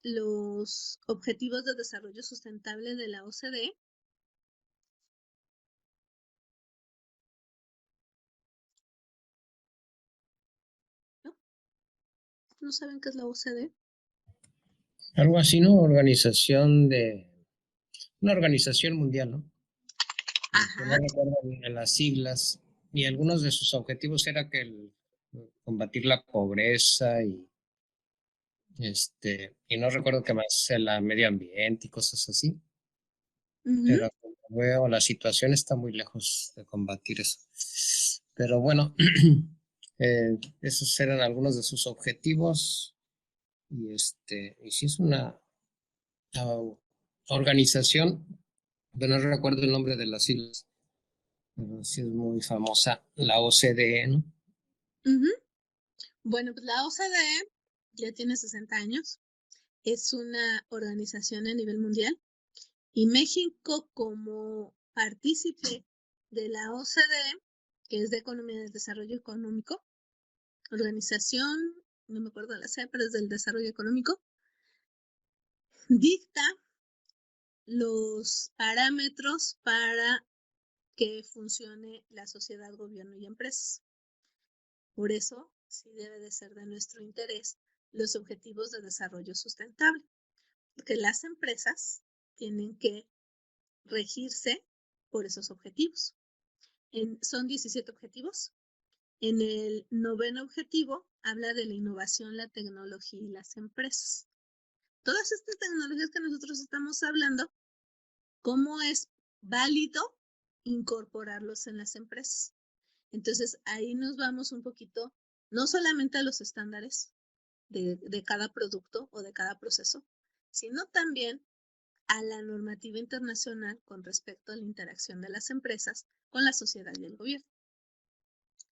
los objetivos de desarrollo sustentable de la OCDE. ¿No? ¿No saben qué es la OCDE? Algo así, ¿no? Una organización mundial, ¿no? Ajá. No recuerdo bien las siglas, y algunos de sus objetivos era combatir la pobreza y no recuerdo qué más, el medio ambiente y cosas así. Pero como veo, la situación está muy lejos de combatir eso. Pero bueno, esos eran algunos de sus objetivos. Y sí es una organización, pero no recuerdo el nombre de las siglas. Pero sí es muy famosa, la OCDE, ¿no? Bueno, pues la OCDE ya tiene 60 años. Es una organización a nivel mundial. Y México, como partícipe de la OCDE, que es de Economía del Desarrollo Económico, organización, no me acuerdo la C, pero es del desarrollo económico, dicta los parámetros para que funcione la sociedad, gobierno y empresas. Por eso, sí debe de ser de nuestro interés los objetivos de desarrollo sustentable, porque las empresas tienen que regirse por esos objetivos. Son 17 objetivos. En el 9º objetivo habla de la innovación, la tecnología y las empresas. Todas estas tecnologías que nosotros estamos hablando, ¿cómo es válido incorporarlos en las empresas? Entonces, ahí nos vamos un poquito, no solamente a los estándares de cada producto o de cada proceso, sino también a la normativa internacional con respecto a la interacción de las empresas con la sociedad y el gobierno.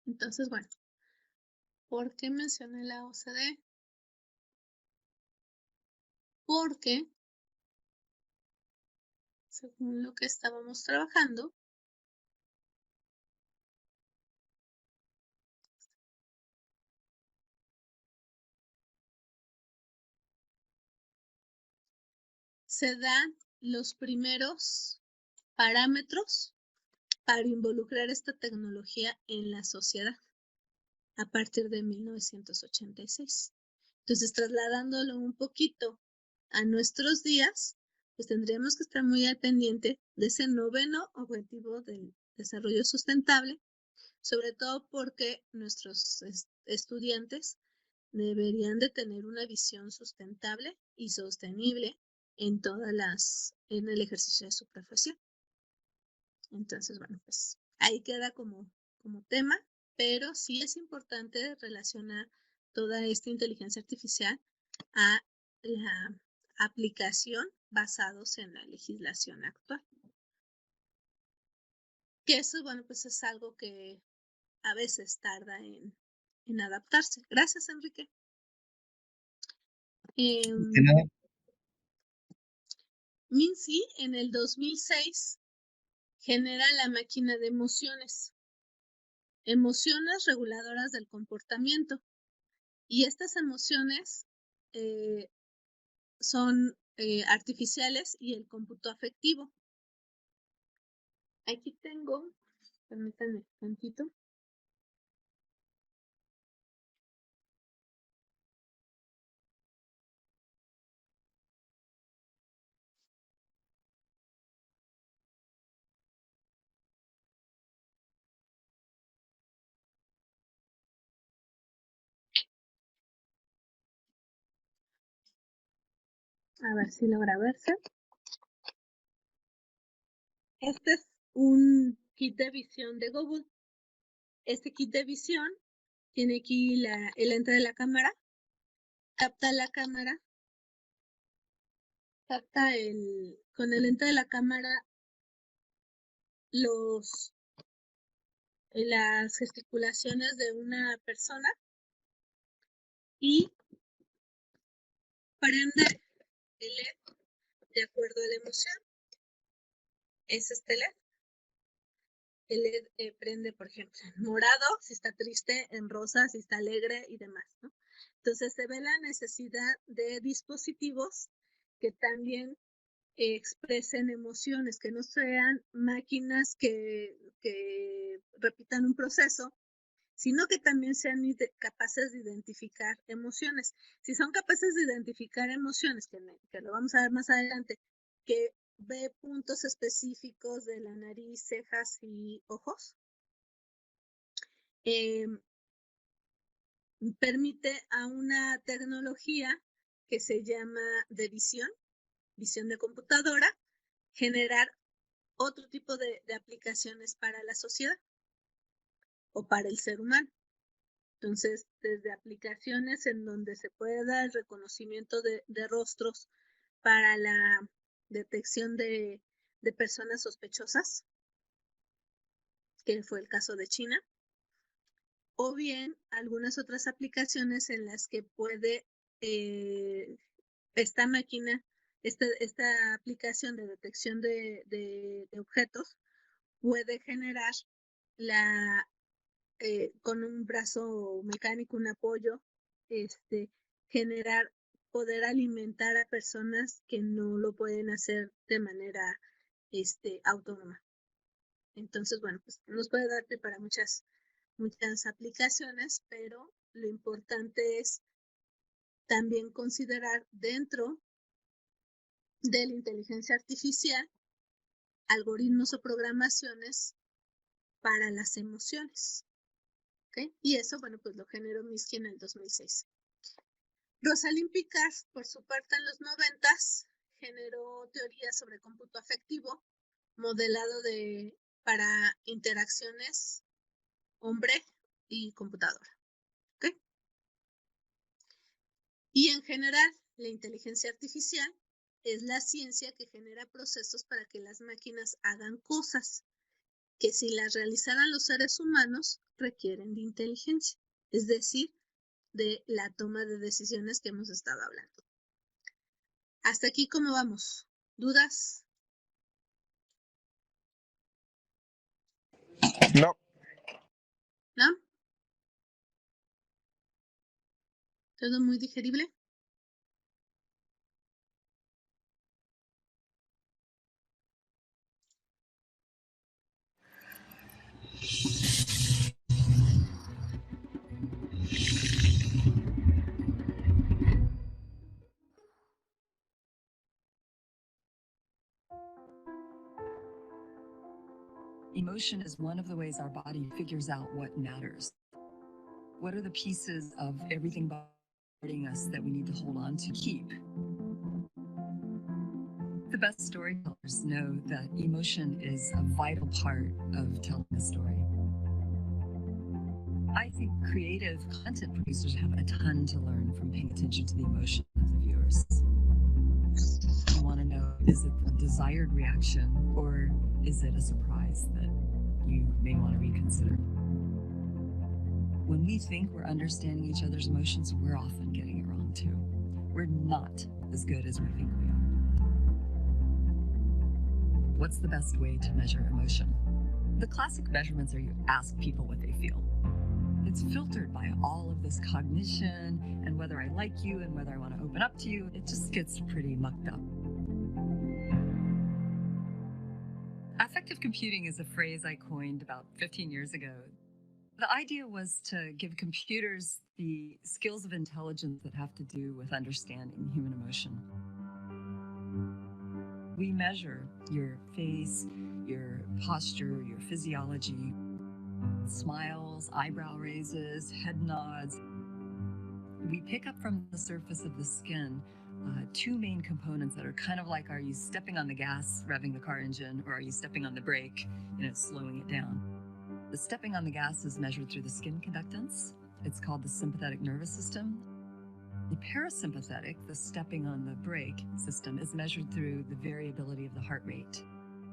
Entonces, bueno, ¿por qué mencioné la OCDE? Porque, según lo que estábamos trabajando, se dan los primeros parámetros para involucrar esta tecnología en la sociedad a partir de 1986. Entonces, trasladándolo un poquito a nuestros días, pues tendríamos que estar muy al pendiente de ese 9º objetivo del desarrollo sustentable, sobre todo porque nuestros estudiantes deberían de tener una visión sustentable y sostenible en en el ejercicio de su profesión. Entonces, bueno, pues ahí queda como tema, pero sí es importante relacionar toda esta inteligencia artificial a la aplicación basados en la legislación actual. Que eso, bueno, pues es algo que a veces tarda en adaptarse. Gracias, Enrique. MinSI en el 2006 genera la máquina de emociones reguladoras del comportamiento. Y estas emociones son artificiales y el cómputo afectivo. Aquí tengo, permítanme tantito. A ver si logra verse. Este es un kit de visión de Google. Este kit de visión tiene aquí el lente de la cámara, capta la cámara, con el lente de la cámara los las gesticulaciones de una persona y prende el LED de acuerdo a la emoción. Es este LED. El LED prende, por ejemplo, en morado si está triste, en rosa si está alegre y demás, ¿no? Entonces se ve la necesidad de dispositivos que también expresen emociones, que no sean máquinas que repitan un proceso, sino que también sean capaces de identificar emociones. Si son capaces de identificar emociones, que lo vamos a ver más adelante, que ve puntos específicos de la nariz, cejas y ojos, permite a una tecnología que se llama de visión de computadora, generar otro tipo de aplicaciones para la sociedad o para el ser humano. Entonces, desde aplicaciones en donde se puede dar el reconocimiento de rostros para la detección de personas sospechosas, que fue el caso de China, o bien algunas otras aplicaciones en las que puede esta máquina, esta aplicación de detección de objetos, puede generar con un brazo mecánico, un apoyo, generar, poder alimentar a personas que no lo pueden hacer de manera autónoma. Entonces, bueno, pues nos puede dar para muchas aplicaciones, pero lo importante es también considerar dentro de la inteligencia artificial algoritmos o programaciones para las emociones. ¿Okay? Y eso, bueno, pues lo generó Minsky en el 2006. Rosalind Picard, por su parte, en los 90s, generó teorías sobre cómputo afectivo, modelado para interacciones hombre y computadora. ¿Okay? Y en general, la inteligencia artificial es la ciencia que genera procesos para que las máquinas hagan cosas que si las realizaran los seres humanos requieren de inteligencia, es decir, de la toma de decisiones que hemos estado hablando. Hasta aquí, ¿cómo vamos? ¿Dudas? No. ¿No? ¿Todo muy digerible? Emotion is one of the ways our body figures out what matters. What are the pieces of everything bombarding us that we need to hold on to keep? The best storytellers know that emotion is a vital part of telling a story. I think creative content producers have a ton to learn from paying attention to the emotion of the viewers. You want to know, is it a desired reaction or is it a surprise that you may want to reconsider? When we think we're understanding each other's emotions, we're often getting it wrong too. We're not as good as we think we are. What's the best way to measure emotion? The classic measurements are you ask people what they feel. It's filtered by all of this cognition and whether I like you and whether I want to open up to you. It just gets pretty mucked up. Affective computing is a phrase I coined about 15 years ago. The idea was to give computers the skills of intelligence that have to do with understanding human emotion. We measure your face, your posture, your physiology, smiles, eyebrow raises, head nods. We pick up from the surface of the skin two main components that are kind of like, are you stepping on the gas, revving the car engine, or are you stepping on the brake, slowing it down? The stepping on the gas is measured through the skin conductance. It's called the sympathetic nervous system. The parasympathetic, the stepping on the brake system, is measured through the variability of the heart rate.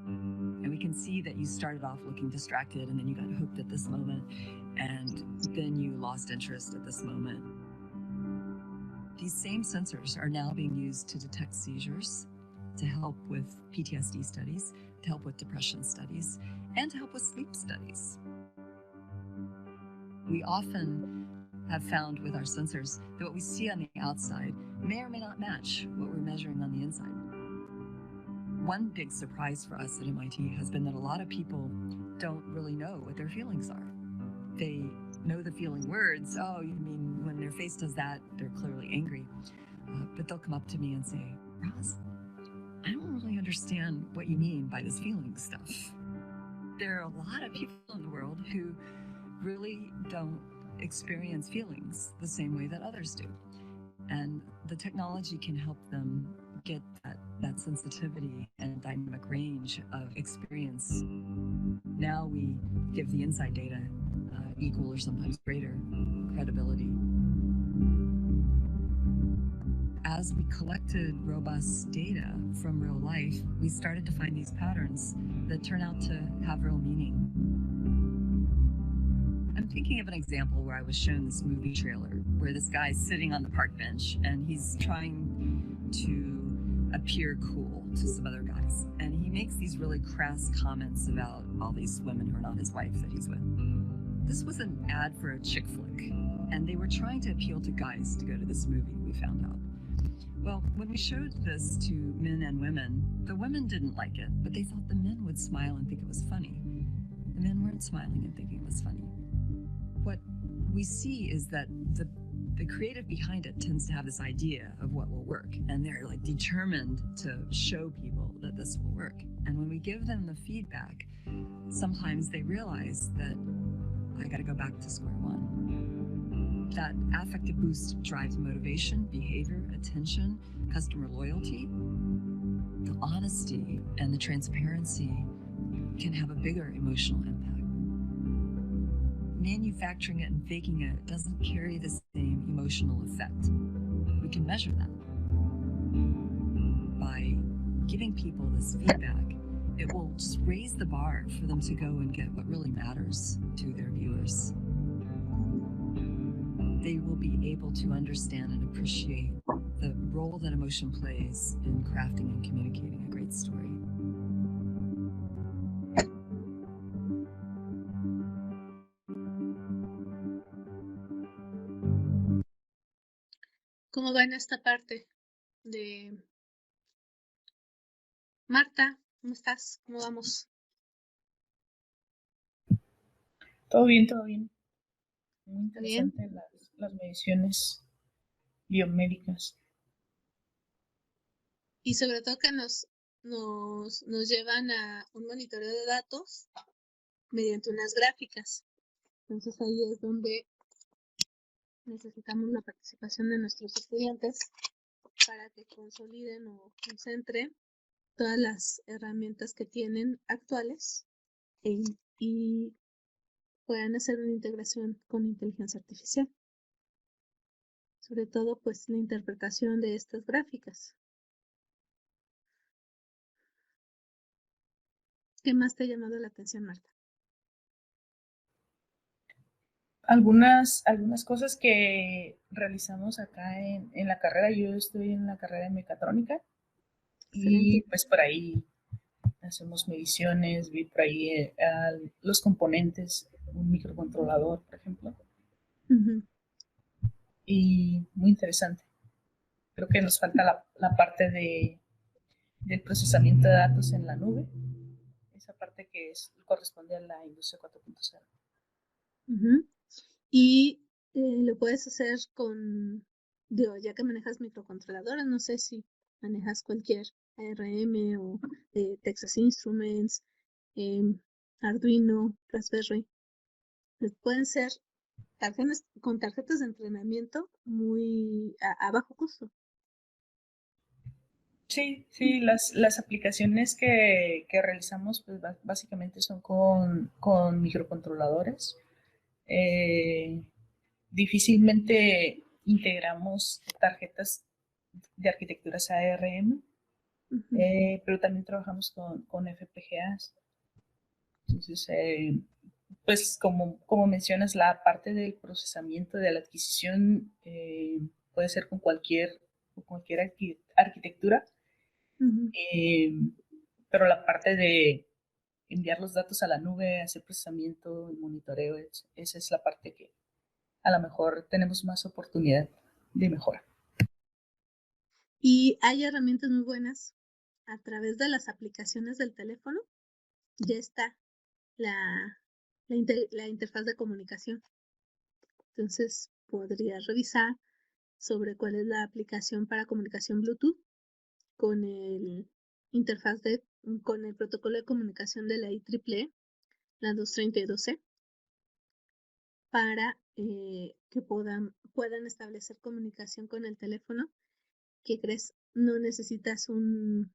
And we can see that you started off looking distracted, and then you got hooked at this moment, and then you lost interest at this moment. These same sensors are now being used to detect seizures, to help with PTSD studies, to help with depression studies, and to help with sleep studies. We often have found with our sensors that what we see on the outside may or may not match what we're measuring on the inside. One big surprise for us at MIT has been that a lot of people don't really know what their feelings are. They know the feeling words. Oh, you mean when their face does that, they're clearly angry. But they'll come up to me and say, Roz, I don't really understand what you mean by this feeling stuff. There are a lot of people in the world who really don't experience feelings the same way that others do. And the technology can help them get that sensitivity and dynamic range of experience. Now we give the inside data equal or sometimes greater credibility. As we collected robust data from real life, we started to find these patterns that turn out to have real meaning. I'm thinking of an example where I was shown this movie trailer where this guy's sitting on the park bench and he's trying to appear cool to some other guys. And he makes these really crass comments about all these women who are not his wife that he's with. This was an ad for a chick flick, and they were trying to appeal to guys to go to this movie, we found out. Well, when we showed this to men and women, the women didn't like it, but they thought the men would smile and think it was funny. The men weren't smiling and thinking it was funny. What we see is that the creative behind it tends to have this idea of what will work, and they're like determined to show people that this will work. And when we give them the feedback, sometimes they realize that I got to go back to square one. That affective boost drives motivation, behavior, attention, customer loyalty. The honesty and the transparency can have a bigger emotional impact. Manufacturing it and faking it doesn't carry the same emotional effect. We can measure that. By giving people this feedback, it will just raise the bar for them to go and get what really matters to their viewers. They will be able to understand and appreciate the role that emotion plays in crafting and communicating a great story. ¿Cómo va en esta parte de Marta? ¿Cómo estás? ¿Cómo vamos? Todo bien, todo bien. Muy Bien. interesante las mediciones biomédicas. Y sobre todo que nos llevan a un monitoreo de datos mediante unas gráficas. Entonces ahí es donde necesitamos la participación de nuestros estudiantes para que consoliden o concentren todas las herramientas que tienen actuales y puedan hacer una integración con inteligencia artificial. Sobre todo, pues, la interpretación de estas gráficas. ¿Qué más te ha llamado la atención, Marta? Algunas cosas que realizamos acá en la carrera. Yo estoy en la carrera de mecatrónica. Y pues por ahí hacemos mediciones, vi por ahí los componentes, un microcontrolador, por ejemplo. Y muy interesante. Creo que nos falta la parte del procesamiento de datos en la nube, esa parte que corresponde a la industria 4.0. Y lo puedes hacer con, ya que manejas microcontroladores, no sé si manejas cualquier ARM o Texas Instruments, Arduino, Raspberry. Pueden ser con tarjetas de entrenamiento muy a bajo costo. Sí, las aplicaciones que realizamos pues, básicamente son con microcontroladores. Difícilmente integramos tarjetas de arquitecturas ARM, pero también trabajamos con FPGAs. Entonces, pues como mencionas, la parte del procesamiento de la adquisición puede ser con cualquier arquitectura, pero la parte de enviar los datos a la nube, hacer procesamiento y monitoreo, esa es la parte que a lo mejor tenemos más oportunidad de mejora. Y hay herramientas muy buenas a través de las aplicaciones del teléfono. Ya está la interfaz de comunicación. Entonces podrías revisar sobre cuál es la aplicación para comunicación Bluetooth con el con el protocolo de comunicación de la IEEE, la 232C, para que puedan establecer comunicación con el teléfono. ¿Qué crees? No necesitas un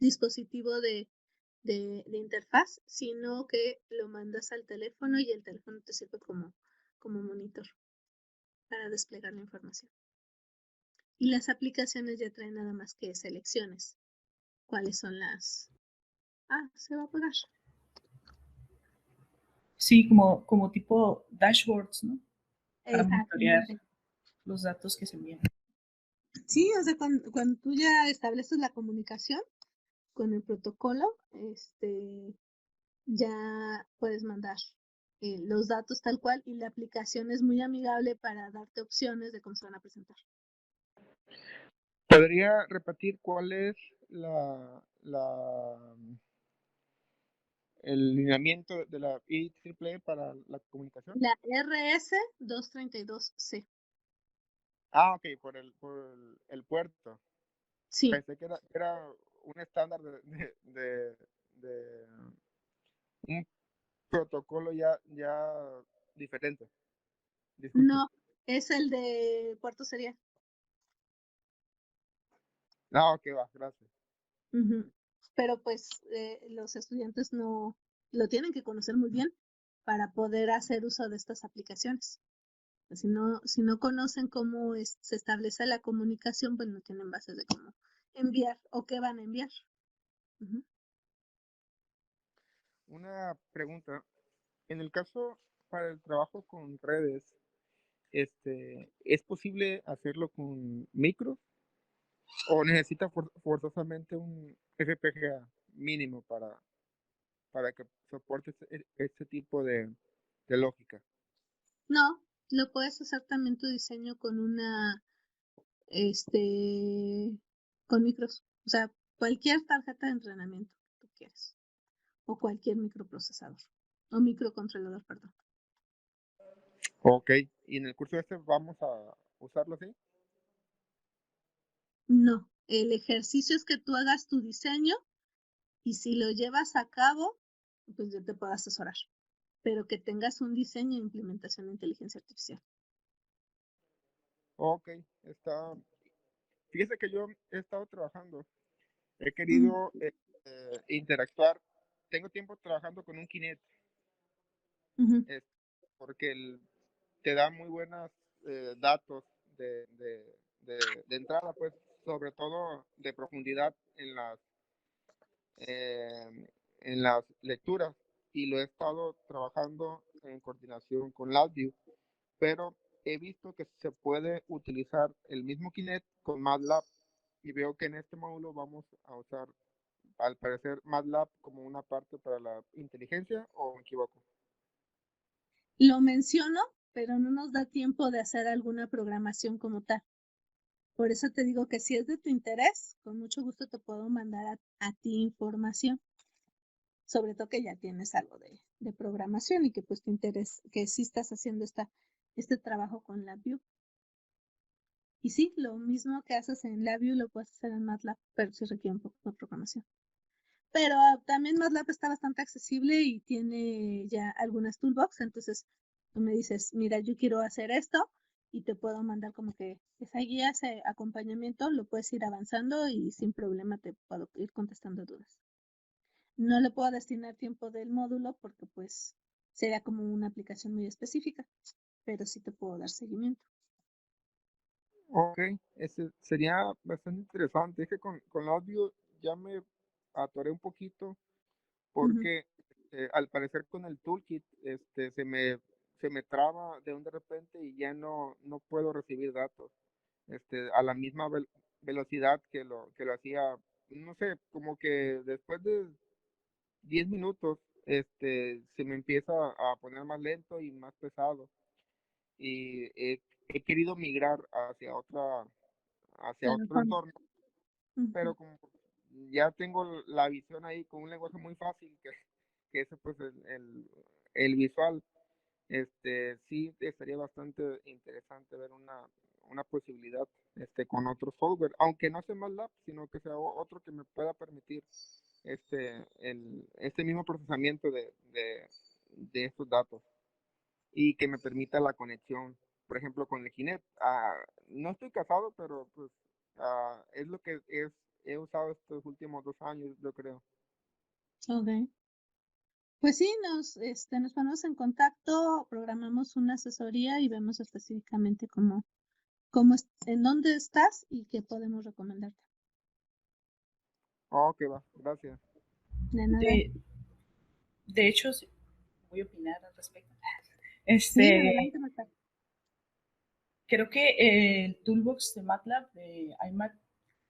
dispositivo de interfaz, sino que lo mandas al teléfono y el teléfono te sirve como monitor para desplegar la información. Y las aplicaciones ya traen nada más que selecciones. ¿Cuáles son las? Se va a apagar. Sí, como tipo dashboards, ¿no? Para monitorear Exactamente. los datos que se envían. Sí, o sea, cuando tú ya estableces la comunicación con el protocolo, ya puedes mandar los datos tal cual, y la aplicación es muy amigable para darte opciones de cómo se van a presentar. ¿Podría repetir cuál es el lineamiento de la IEEE para la comunicación? La RS-232C. Ok, por el puerto. Sí. Pensé que era un estándar de un protocolo ya diferente. Disculpe. No, es el de puerto serial. Ok, va, gracias. Pero pues los estudiantes no lo tienen que conocer muy bien para poder hacer uso de estas aplicaciones. Si no conocen cómo se establece la comunicación, pues no tienen bases de cómo enviar o qué van a enviar. Una pregunta. En el caso para el trabajo con redes, ¿es posible hacerlo con micro? ¿O necesita forzosamente un FPGA mínimo para que soporte este tipo de lógica? No, lo puedes hacer también tu diseño con con micros. O sea, cualquier tarjeta de entrenamiento que tú quieras. O cualquier microprocesador. O microcontrolador, perdón. Ok, ¿y en el curso vamos a usarlo así? No, el ejercicio es que tú hagas tu diseño y si lo llevas a cabo, pues yo te puedo asesorar. Pero que tengas un diseño e implementación de inteligencia artificial. Ok, fíjese que yo he estado trabajando, he querido interactuar, tengo tiempo trabajando con un Kinect, porque te da muy buenos datos de entrada, pues, sobre todo de profundidad en las lecturas, y lo he estado trabajando en coordinación con LabVIEW, pero he visto que se puede utilizar el mismo Kinect con MATLAB, y veo que en este módulo vamos a usar, al parecer, MATLAB como una parte para la inteligencia, ¿o me equivoco? Lo menciono, pero no nos da tiempo de hacer alguna programación como tal. Por eso te digo que si es de tu interés, con mucho gusto te puedo mandar a ti información. Sobre todo que ya tienes algo de programación y que pues te interesa, que sí estás haciendo este trabajo con LabVIEW. Y sí, lo mismo que haces en LabVIEW lo puedes hacer en MATLAB, pero sí requiere un poco de programación. Pero también MATLAB está bastante accesible y tiene ya algunas toolbox, entonces tú me dices, mira, yo quiero hacer esto y te puedo mandar como que esa guía, ese acompañamiento, lo puedes ir avanzando y sin problema te puedo ir contestando dudas. No le puedo destinar tiempo del módulo porque pues sería como una aplicación muy específica, pero sí te puedo dar seguimiento. Ok, ese sería bastante interesante. Es que con audio ya me atoré un poquito Ujú. porque al parecer con el toolkit se me traba de un de repente y ya no puedo recibir datos a la misma velocidad que lo hacía, no sé, como que después de 10 minutos se me empieza a poner más lento y más pesado y he querido migrar hacia otro Plataforma. entorno, Ujú. pero como ya tengo la visión ahí con un lenguaje muy fácil, que ese pues el visual, sí estaría bastante interesante ver una posibilidad con otro software, aunque no sea MATLAB, sino que sea otro que me pueda permitir este mismo procesamiento de estos datos y que me permita la conexión, por ejemplo, con el Kinect. No estoy casado, pero pues es lo que he usado estos últimos 2 años, yo creo. Ok. Pues sí, nos ponemos en contacto, programamos una asesoría y vemos específicamente en dónde estás y qué podemos recomendarte. Ok, va, gracias. De nada. De hecho, sí, voy a opinar al respecto. Sí, adelante, Marta. Creo que el toolbox de MATLAB de iMac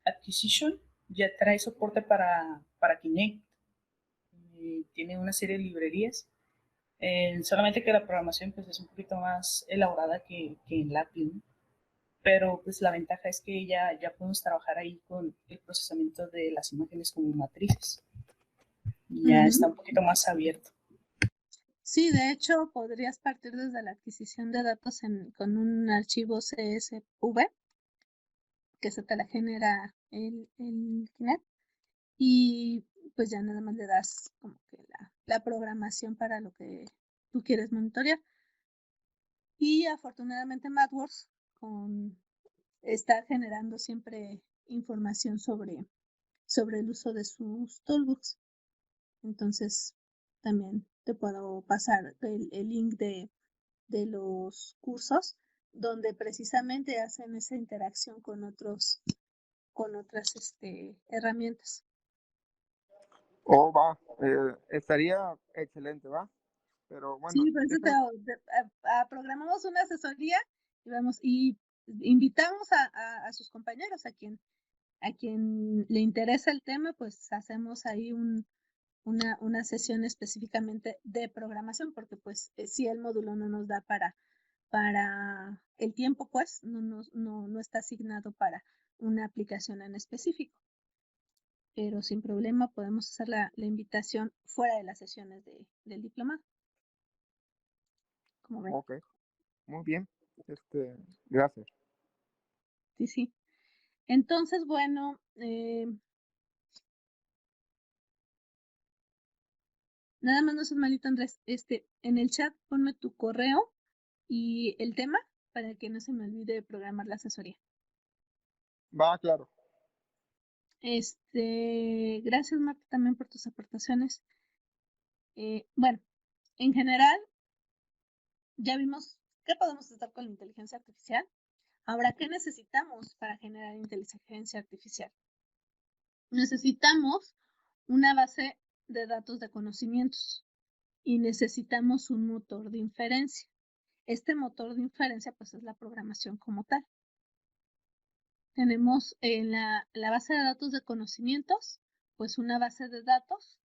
Acquisition ya trae soporte para Kinect. Tiene una serie de librerías. Solamente que la programación pues, es un poquito más elaborada que en Latin, ¿no? Pero pues la ventaja es que ya podemos trabajar ahí con el procesamiento de las imágenes como matrices. Ya está un poquito más abierto. Sí, de hecho, podrías partir desde la adquisición de datos con un archivo CSV que se te la genera el Kinect y pues ya nada más le das como que la programación para lo que tú quieres monitorear. Y afortunadamente MathWorks está generando siempre información sobre el uso de sus toolbox. Entonces, también te puedo pasar el link de los cursos donde precisamente hacen esa interacción con otras herramientas. Oh, va, estaría excelente, va. Pero bueno, Sí, por eso programamos una asesoría y y invitamos a sus compañeros, a quien le interesa el tema, pues hacemos ahí una sesión específicamente de programación, porque pues si el módulo no nos da para el tiempo, pues no está asignado para una aplicación en específico. Pero sin problema podemos hacer la invitación fuera de las sesiones del diplomado. ¿Cómo ven? ok, muy bien, gracias. Sí, sí. Entonces, bueno, nada más no seas malito, Andrés. En el chat ponme tu correo y el tema para que no se me olvide programar la asesoría. Va, claro. Gracias, Marta, también por tus aportaciones. Bueno, en general, ya vimos qué podemos hacer con la inteligencia artificial. Ahora, ¿qué necesitamos para generar inteligencia artificial? Necesitamos una base de datos de conocimientos y necesitamos un motor de inferencia. Este motor de inferencia, pues, es la programación como tal. Tenemos en la base de datos de conocimientos, pues, una base de datos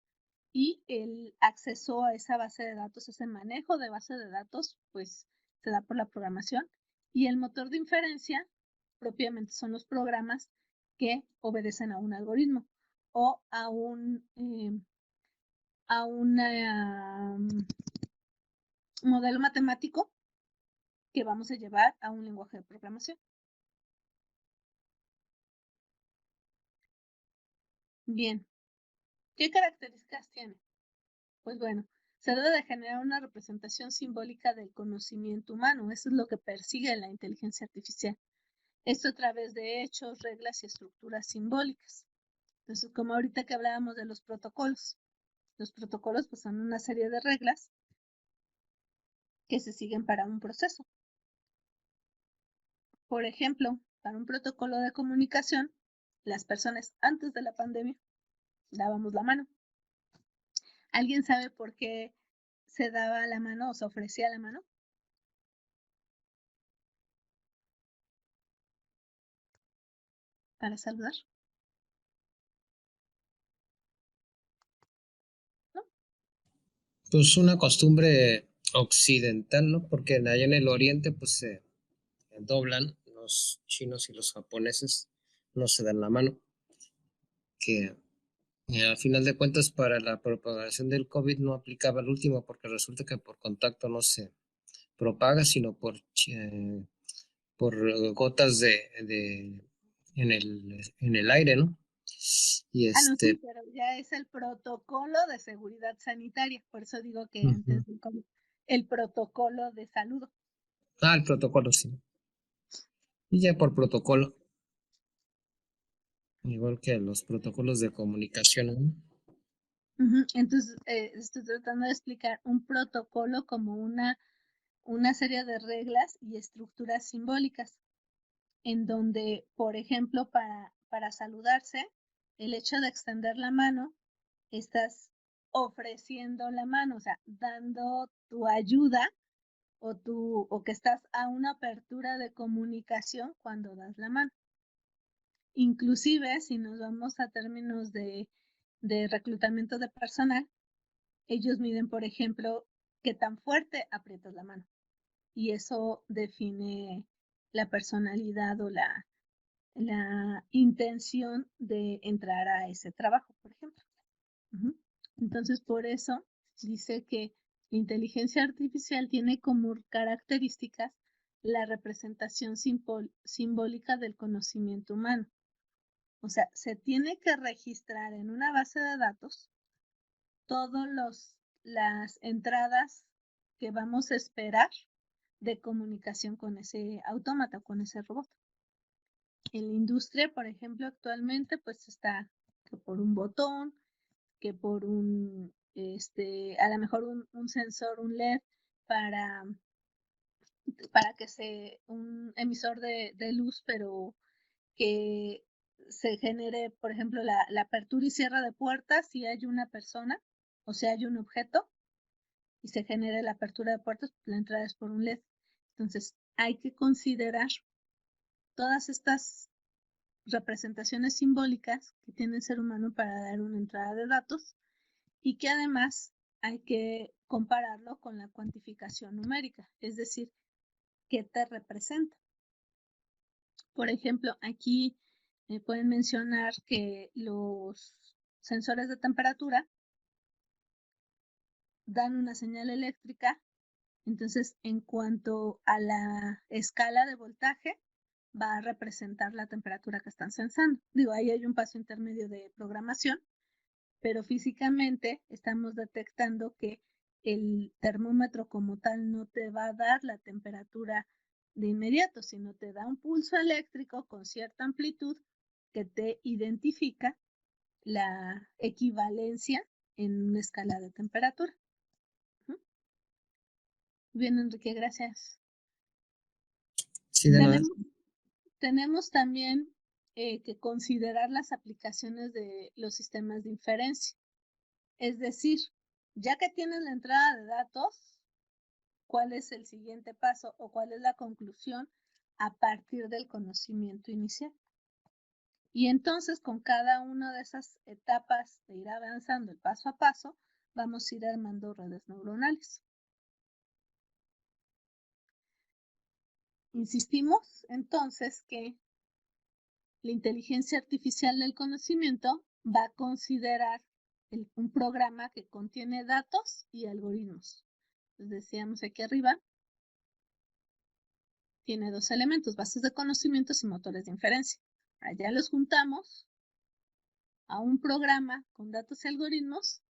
y el acceso a esa base de datos, ese manejo de base de datos, pues se da por la programación. Y el motor de inferencia propiamente son los programas que obedecen a un algoritmo o a un modelo matemático que vamos a llevar a un lenguaje de programación. Bien, ¿qué características tiene? Pues bueno, se debe de generar una representación simbólica del conocimiento humano. Eso es lo que persigue la inteligencia artificial. Esto a través de hechos, reglas y estructuras simbólicas. Entonces, como ahorita que hablábamos de los protocolos pues son una serie de reglas que se siguen para un proceso. Por ejemplo, para un protocolo de comunicación, las personas antes de la pandemia dábamos la mano. ¿Alguien sabe por qué se daba la mano o se ofrecía la mano? Para saludar. ¿No? Pues una costumbre occidental, ¿no? Porque allá en el oriente pues se doblan, los chinos y los japoneses no se dan la mano, que al final de cuentas para la propagación del COVID no aplicaba el último porque resulta que por contacto no se propaga, sino por gotas en el aire, ¿no? Y No, sí, pero ya es el protocolo de seguridad sanitaria, por eso digo que antes del COVID, el protocolo de saludo. el protocolo, sí. Y ya por protocolo, igual que los protocolos de comunicación, ¿no? Entonces, estoy tratando de explicar un protocolo como una serie de reglas y estructuras simbólicas, en donde, por ejemplo, para saludarse, el hecho de extender la mano, estás ofreciendo la mano, o sea, dando tu ayuda o que estás a una apertura de comunicación cuando das la mano. Inclusive, si nos vamos a términos de reclutamiento de personal, ellos miden, por ejemplo, qué tan fuerte aprietas la mano. Y eso define la personalidad o la intención de entrar a ese trabajo, por ejemplo. Entonces, por eso dice que la inteligencia artificial tiene como características la representación simbólica del conocimiento humano. O sea, se tiene que registrar en una base de datos todas las entradas que vamos a esperar de comunicación con ese autómata, con ese robot. En la industria, por ejemplo, actualmente pues está que por un botón, que por a lo mejor un sensor, un LED para que un emisor de luz, pero que se genere, por ejemplo, la apertura y cierre de puertas si hay una persona o si hay un objeto y se genere la apertura de puertas, la entrada es por un LED. Entonces, hay que considerar todas estas representaciones simbólicas que tiene el ser humano para dar una entrada de datos y que además hay que compararlo con la cuantificación numérica, es decir, ¿qué te representa? Por ejemplo, aquí pueden mencionar que los sensores de temperatura dan una señal eléctrica, entonces en cuanto a la escala de voltaje, va a representar la temperatura que están sensando. Digo, ahí hay un paso intermedio de programación, pero físicamente estamos detectando que el termómetro como tal no te va a dar la temperatura de inmediato, sino te da un pulso eléctrico con cierta amplitud que te identifica la equivalencia en una escala de temperatura. Bien, Enrique, gracias. Sí, de nada. Tenemos también que considerar las aplicaciones de los sistemas de inferencia. Es decir, ya que tienes la entrada de datos, ¿cuál es el siguiente paso o cuál es la conclusión a partir del conocimiento inicial? Y entonces, con cada una de esas etapas de ir avanzando el paso a paso, vamos a ir armando redes neuronales. Insistimos entonces que la inteligencia artificial del conocimiento va a considerar un programa que contiene datos y algoritmos. Les decíamos aquí arriba, tiene dos elementos, bases de conocimientos y motores de inferencia. Allá los juntamos a un programa con datos y algoritmos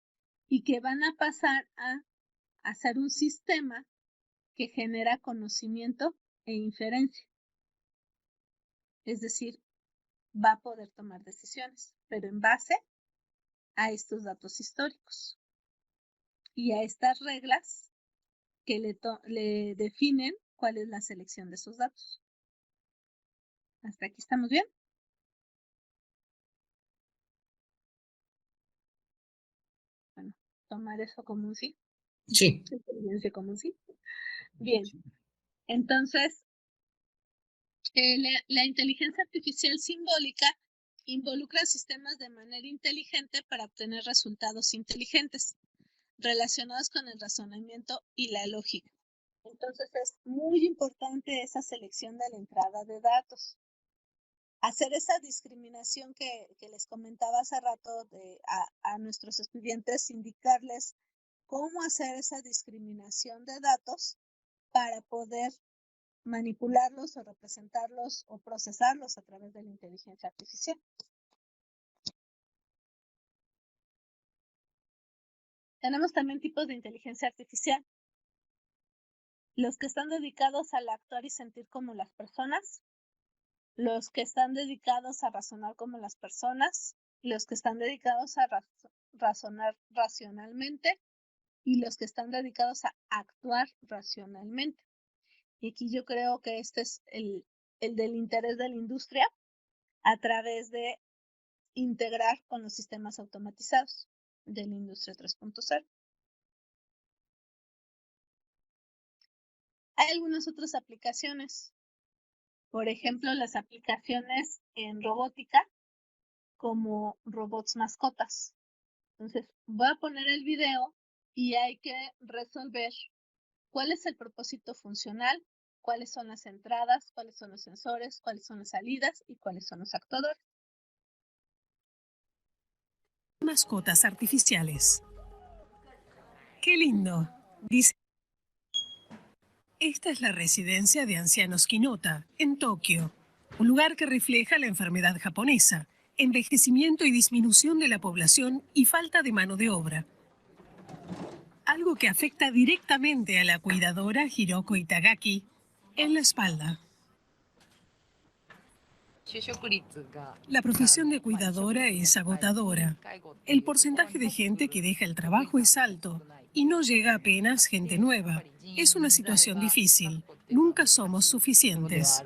y que van a pasar a hacer un sistema que genera conocimiento e inferencia. Es decir, va a poder tomar decisiones, pero en base a estos datos históricos y a estas reglas que le definen cuál es la selección de esos datos. ¿Hasta aquí estamos bien? Bueno, tomar eso como un sí. Sí. Inteligencia como un sí. Bien. Entonces, la inteligencia artificial simbólica involucra sistemas de manera inteligente para obtener resultados inteligentes relacionados con el razonamiento y la lógica. Entonces es muy importante esa selección de la entrada de datos. Hacer esa discriminación que les comentaba hace rato a nuestros estudiantes, indicarles cómo hacer esa discriminación de datos para poder manipularlos o representarlos o procesarlos a través de la inteligencia artificial. Tenemos también tipos de inteligencia artificial. Los que están dedicados al actuar y sentir como las personas, los que están dedicados a razonar como las personas, los que están dedicados a razonar racionalmente y los que están dedicados a actuar racionalmente. Y aquí yo creo que este es el del interés de la industria a través de integrar con los sistemas automatizados de la industria 3.0. Hay algunas otras aplicaciones, por ejemplo, las aplicaciones en robótica como robots mascotas. Entonces, voy a poner el video y hay que resolver cuál es el propósito funcional, cuáles son las entradas, cuáles son los sensores, cuáles son las salidas y cuáles son los actuadores. Mascotas artificiales. ¡Qué lindo! Dice. Esta es la residencia de ancianos Kinota, en Tokio, un lugar que refleja la enfermedad japonesa, envejecimiento y disminución de la población y falta de mano de obra. Algo que afecta directamente a la cuidadora Hiroko Itagaki en la espalda. La profesión de cuidadora es agotadora. El porcentaje de gente que deja el trabajo es alto y no llega apenas gente nueva. Es una situación difícil. Nunca somos suficientes.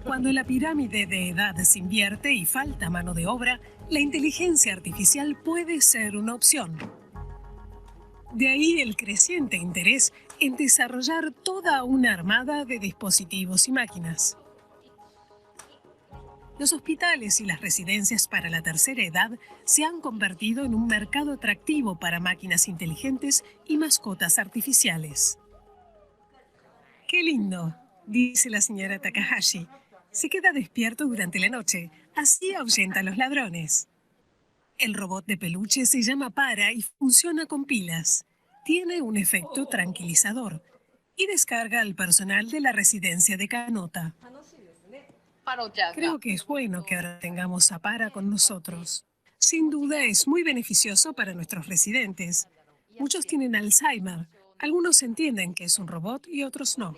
Cuando la pirámide de edad se invierte y falta mano de obra, la inteligencia artificial puede ser una opción. De ahí el creciente interés en desarrollar toda una armada de dispositivos y máquinas. Los hospitales y las residencias para la tercera edad se han convertido en un mercado atractivo para máquinas inteligentes y mascotas artificiales. ¡Qué lindo!, dice la señora Takahashi. Se queda despierto durante la noche, así ahuyenta a los ladrones. El robot de peluche se llama Para y funciona con pilas. Tiene un efecto tranquilizador y descarga al personal de la residencia de Kanota. Creo que es bueno que ahora tengamos a Para con nosotros. Sin duda es muy beneficioso para nuestros residentes. Muchos tienen Alzheimer. Algunos entienden que es un robot y otros no.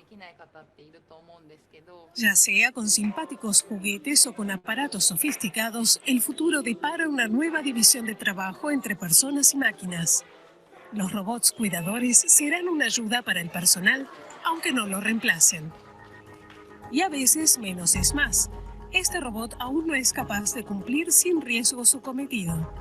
Ya sea con simpáticos juguetes o con aparatos sofisticados, el futuro depara una nueva división de trabajo entre personas y máquinas. Los robots cuidadores serán una ayuda para el personal, aunque no lo reemplacen. Y a veces menos es más. Este robot aún no es capaz de cumplir sin riesgo su cometido.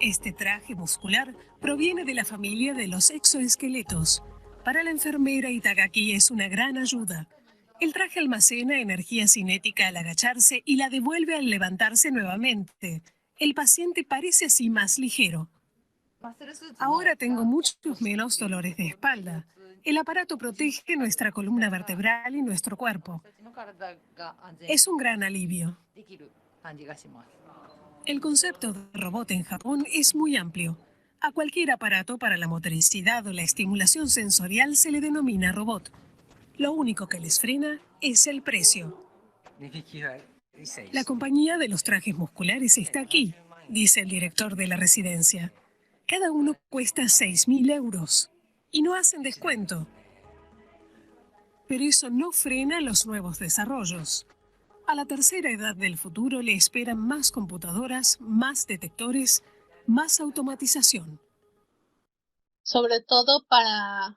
Este traje muscular proviene de la familia de los exoesqueletos. Para la enfermera Itagaki es una gran ayuda. El traje almacena energía cinética al agacharse y la devuelve al levantarse nuevamente. El paciente parece así más ligero. Ahora tengo muchos menos dolores de espalda. El aparato protege nuestra columna vertebral y nuestro cuerpo. Es un gran alivio. El concepto de robot en Japón es muy amplio. A cualquier aparato para la motricidad o la estimulación sensorial se le denomina robot. Lo único que les frena es el precio. La compañía de los trajes musculares está aquí, dice el director de la residencia. Cada uno cuesta 6.000 euros y no hacen descuento. Pero eso no frena los nuevos desarrollos. A la tercera edad del futuro le esperan más computadoras, más detectores, más automatización. Sobre todo para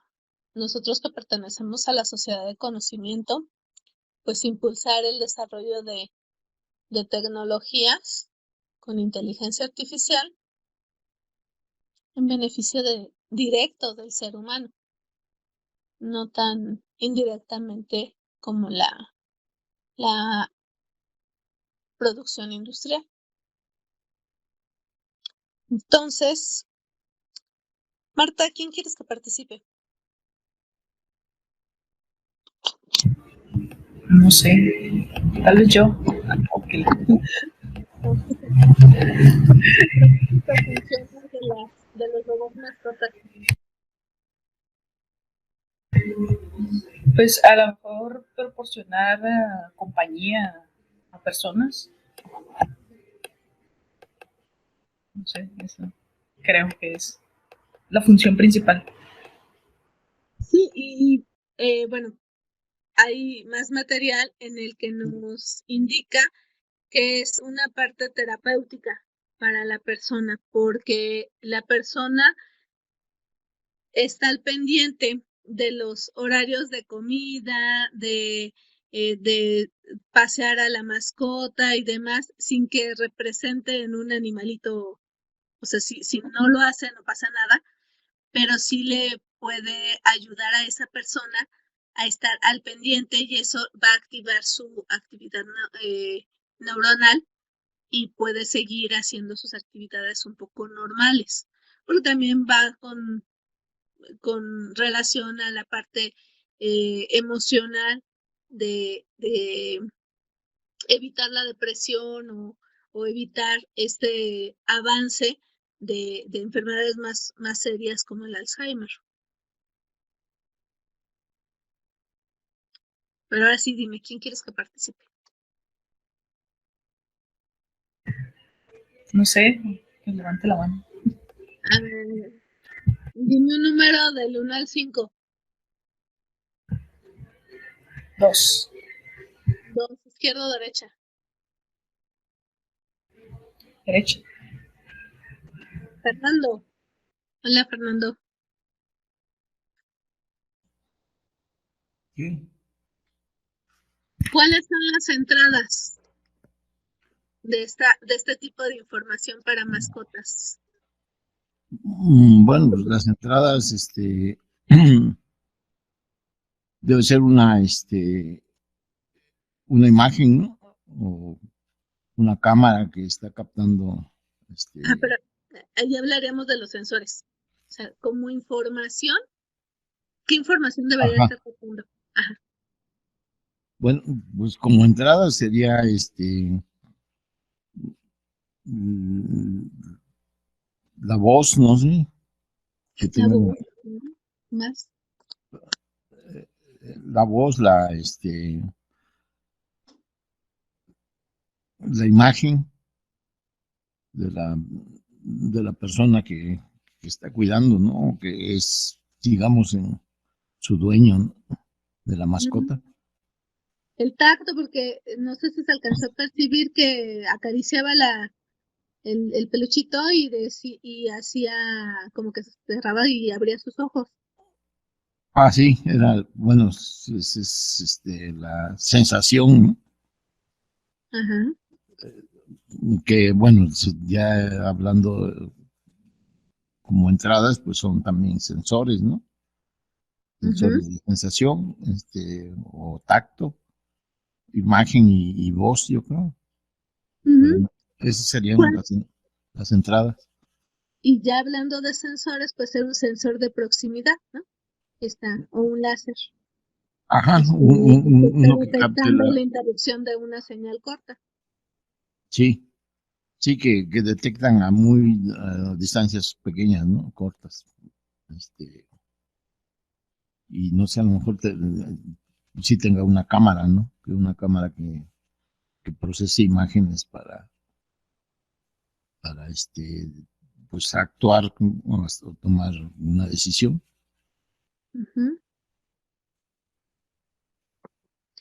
nosotros que pertenecemos a la sociedad de conocimiento, pues impulsar el desarrollo de tecnologías con inteligencia artificial en beneficio directo del ser humano, no tan indirectamente como la producción industrial. Entonces, Marta, ¿quién quieres que participe? No sé, tal vez yo. Okay. De los robots mascotas. Pues a lo mejor proporcionar compañía a personas. No sé, eso creo que es la función principal. Sí, y bueno, hay más material en el que nos indica que es una parte terapéutica para la persona, porque la persona está al pendiente de los horarios de comida, de pasear a la mascota y demás, sin que represente en un animalito, o sea, si no lo hace, no pasa nada, pero sí le puede ayudar a esa persona a estar al pendiente y eso va a activar su actividad neuronal y puede seguir haciendo sus actividades un poco normales, porque también va con relación a la parte emocional de evitar la depresión o evitar este avance de enfermedades más serias como el Alzheimer. Pero ahora sí, dime, ¿quién quieres que participe? No sé, que levante la mano. A ver, dime un número del 1 al 5. 2. 2, izquierda o derecha. Derecha. Fernando. Hola, Fernando. ¿Qué? ¿Cuáles son las entradas de este tipo de información para mascotas? Bueno, pues las entradas, debe ser una imagen, ¿no? O una cámara que está captando, Pero ahí hablaremos de los sensores. O sea, como información, ¿qué información debería Ajá. estar captando? Ajá. Bueno, pues como entrada sería la voz, no sé, que La tenga voz, más. la voz, la imagen de la persona que está cuidando, ¿no? Que es, digamos, su dueño, ¿no? De la mascota. El tacto, porque no sé si se alcanzó a percibir que acariciaba el peluchito y hacía como que se cerraba y abría sus ojos. Ah, sí, era, bueno, la sensación, ¿no? Ajá. Que, bueno, ya hablando como entradas, pues son también sensores, ¿no? Sensores de sensación, o tacto, imagen y voz, yo creo. Esas serían las entradas. Y ya hablando de sensores, pues ser un sensor de proximidad, ¿no? O un láser. Ajá, Está uno que capte detectando la interrupción de una señal corta. Sí, sí, que detectan a muy distancias pequeñas, ¿no? Cortas. Y no sé, a lo mejor sí tenga una cámara, ¿no? Que una cámara que procese imágenes para pues actuar o tomar una decisión.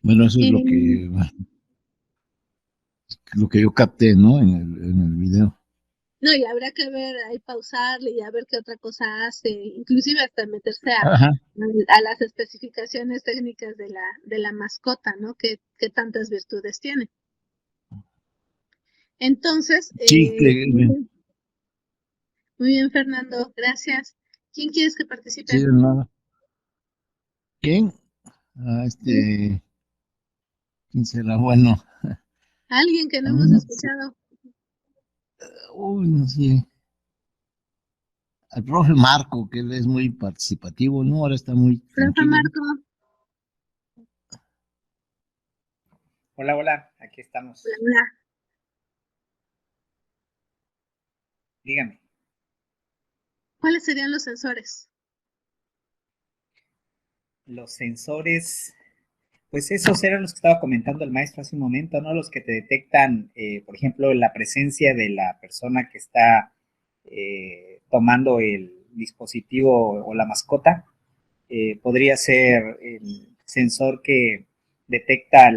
Bueno, eso es lo que yo capté, ¿no? En el video. No, y habrá que ver, ahí pausarle y a ver qué otra cosa hace, inclusive hasta meterse Ajá. a las especificaciones técnicas de la mascota, ¿no? ¿Qué tantas virtudes tiene? Entonces, Sí, muy bien, Fernando, gracias. ¿Quién quieres que participe? sí, de nada. ¿Quién? ¿Quién será? Bueno, Alguien que no hemos no sé. escuchado. Uy, no sé. Al profe Marco, que él es muy participativo, ¿no? Ahora está muy Profe tranquilo. Marco. Hola, hola, aquí estamos. Hola, hola. Dígame. ¿Cuáles serían los sensores? Los sensores, pues esos eran los que estaba comentando el maestro hace un momento, ¿no? Los que te detectan, por ejemplo, la presencia de la persona que está tomando el dispositivo o la mascota. Podría ser el sensor que detecta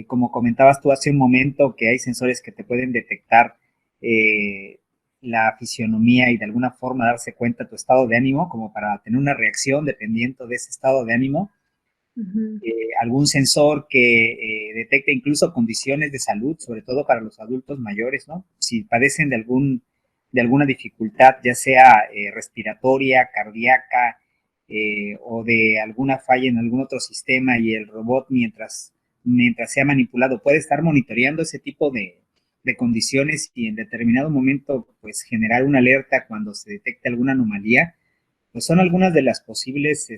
como comentabas tú hace un momento, que hay sensores que te pueden detectar eh, la fisionomía y de alguna forma darse cuenta de tu estado de ánimo, como para tener una reacción dependiendo de ese estado de ánimo. Algún sensor que detecte incluso condiciones de salud, sobre todo para los adultos mayores, ¿no? Si padecen de alguna dificultad, ya sea respiratoria, cardíaca, o de alguna falla en algún otro sistema y el robot mientras sea manipulado puede estar monitoreando ese tipo de condiciones y en determinado momento pues generar una alerta cuando se detecte alguna anomalía, pues son algunas de las posibles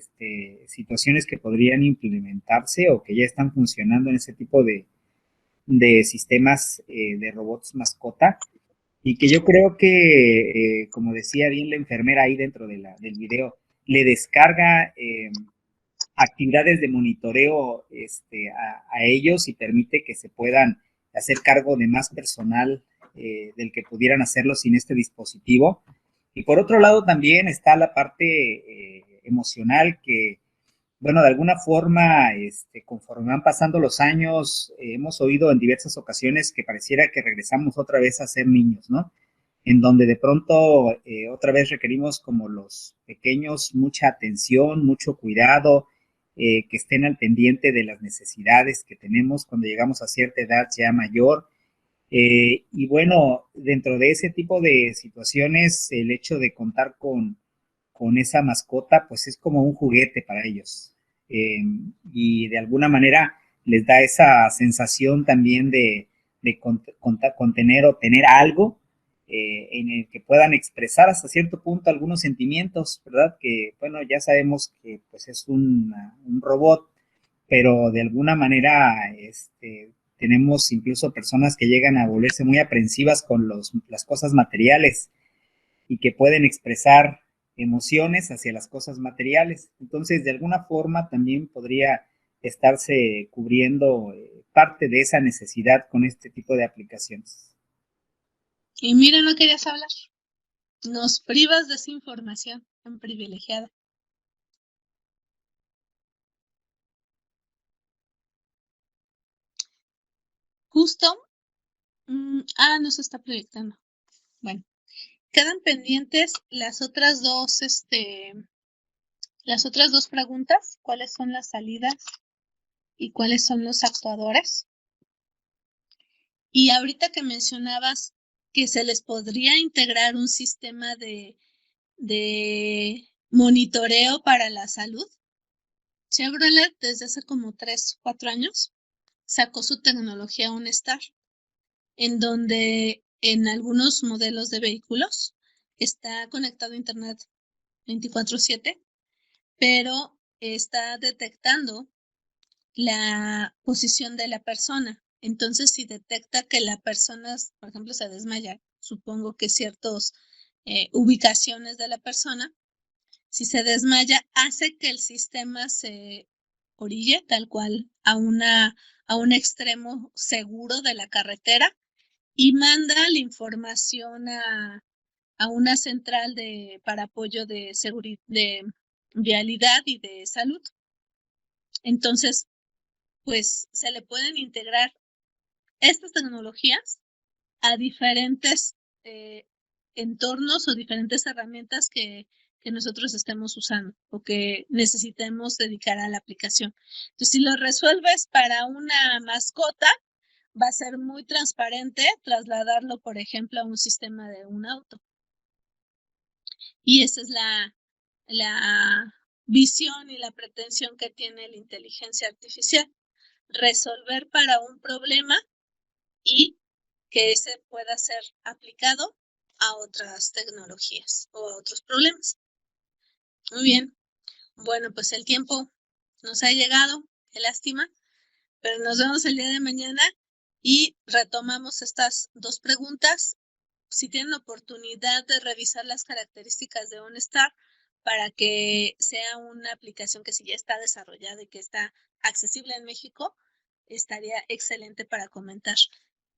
situaciones que podrían implementarse o que ya están funcionando en ese tipo de sistemas de robots mascota y que yo creo que, como decía bien la enfermera ahí dentro del video, le descarga actividades de monitoreo a ellos y permite que se puedan hacer cargo de más personal del que pudieran hacerlo sin este dispositivo. Y por otro lado también está la parte emocional que, bueno, de alguna forma, conforme van pasando los años, hemos oído en diversas ocasiones que pareciera que regresamos otra vez a ser niños, ¿no? En donde de pronto otra vez requerimos como los pequeños mucha atención, mucho cuidado, que estén al pendiente de las necesidades que tenemos cuando llegamos a cierta edad ya mayor. Y bueno, dentro de ese tipo de situaciones, el hecho de contar con esa mascota, pues es como un juguete para ellos. Y de alguna manera les da esa sensación también de contener o tener algo en el que puedan expresar hasta cierto punto algunos sentimientos, ¿verdad? Que, bueno, ya sabemos que pues es un robot, pero de alguna manera tenemos incluso personas que llegan a volverse muy aprensivas con las cosas materiales y que pueden expresar emociones hacia las cosas materiales. Entonces, de alguna forma también podría estarse cubriendo parte de esa necesidad con este tipo de aplicaciones. Y mira, no querías hablar. Nos privas de esa información tan privilegiada. Justo, no se está proyectando. Bueno, quedan pendientes las otras dos preguntas. ¿Cuáles son las salidas y cuáles son los actuadores? Y ahorita que mencionabas que se les podría integrar un sistema de monitoreo para la salud, Chevrolet desde hace como 3 o 4 años sacó su tecnología OnStar, en donde en algunos modelos de vehículos está conectado a internet 24/7, pero está detectando la posición de la persona. Entonces, si detecta que la persona, por ejemplo, se desmaya, supongo que ciertas ubicaciones de la persona, si se desmaya, hace que el sistema se orille tal cual a un extremo seguro de la carretera y manda la información a una central para apoyo de de vialidad y de salud. Entonces, pues se le pueden integrar estas tecnologías a diferentes entornos o diferentes herramientas que nosotros estemos usando o que necesitemos dedicar a la aplicación. Entonces, si lo resuelves para una mascota, va a ser muy transparente trasladarlo, por ejemplo, a un sistema de un auto. Y esa es la visión y la pretensión que tiene la inteligencia artificial. Resolver para un problema y que ese pueda ser aplicado a otras tecnologías o a otros problemas. Muy bien. Bueno, pues el tiempo nos ha llegado, qué lástima, pero nos vemos el día de mañana y retomamos estas dos preguntas. Si tienen oportunidad de revisar las características de OnStar para que sea una aplicación que si ya está desarrollada y que está accesible en México, estaría excelente para comentar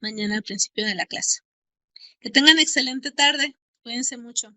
mañana al principio de la clase. Que tengan excelente tarde. Cuídense mucho.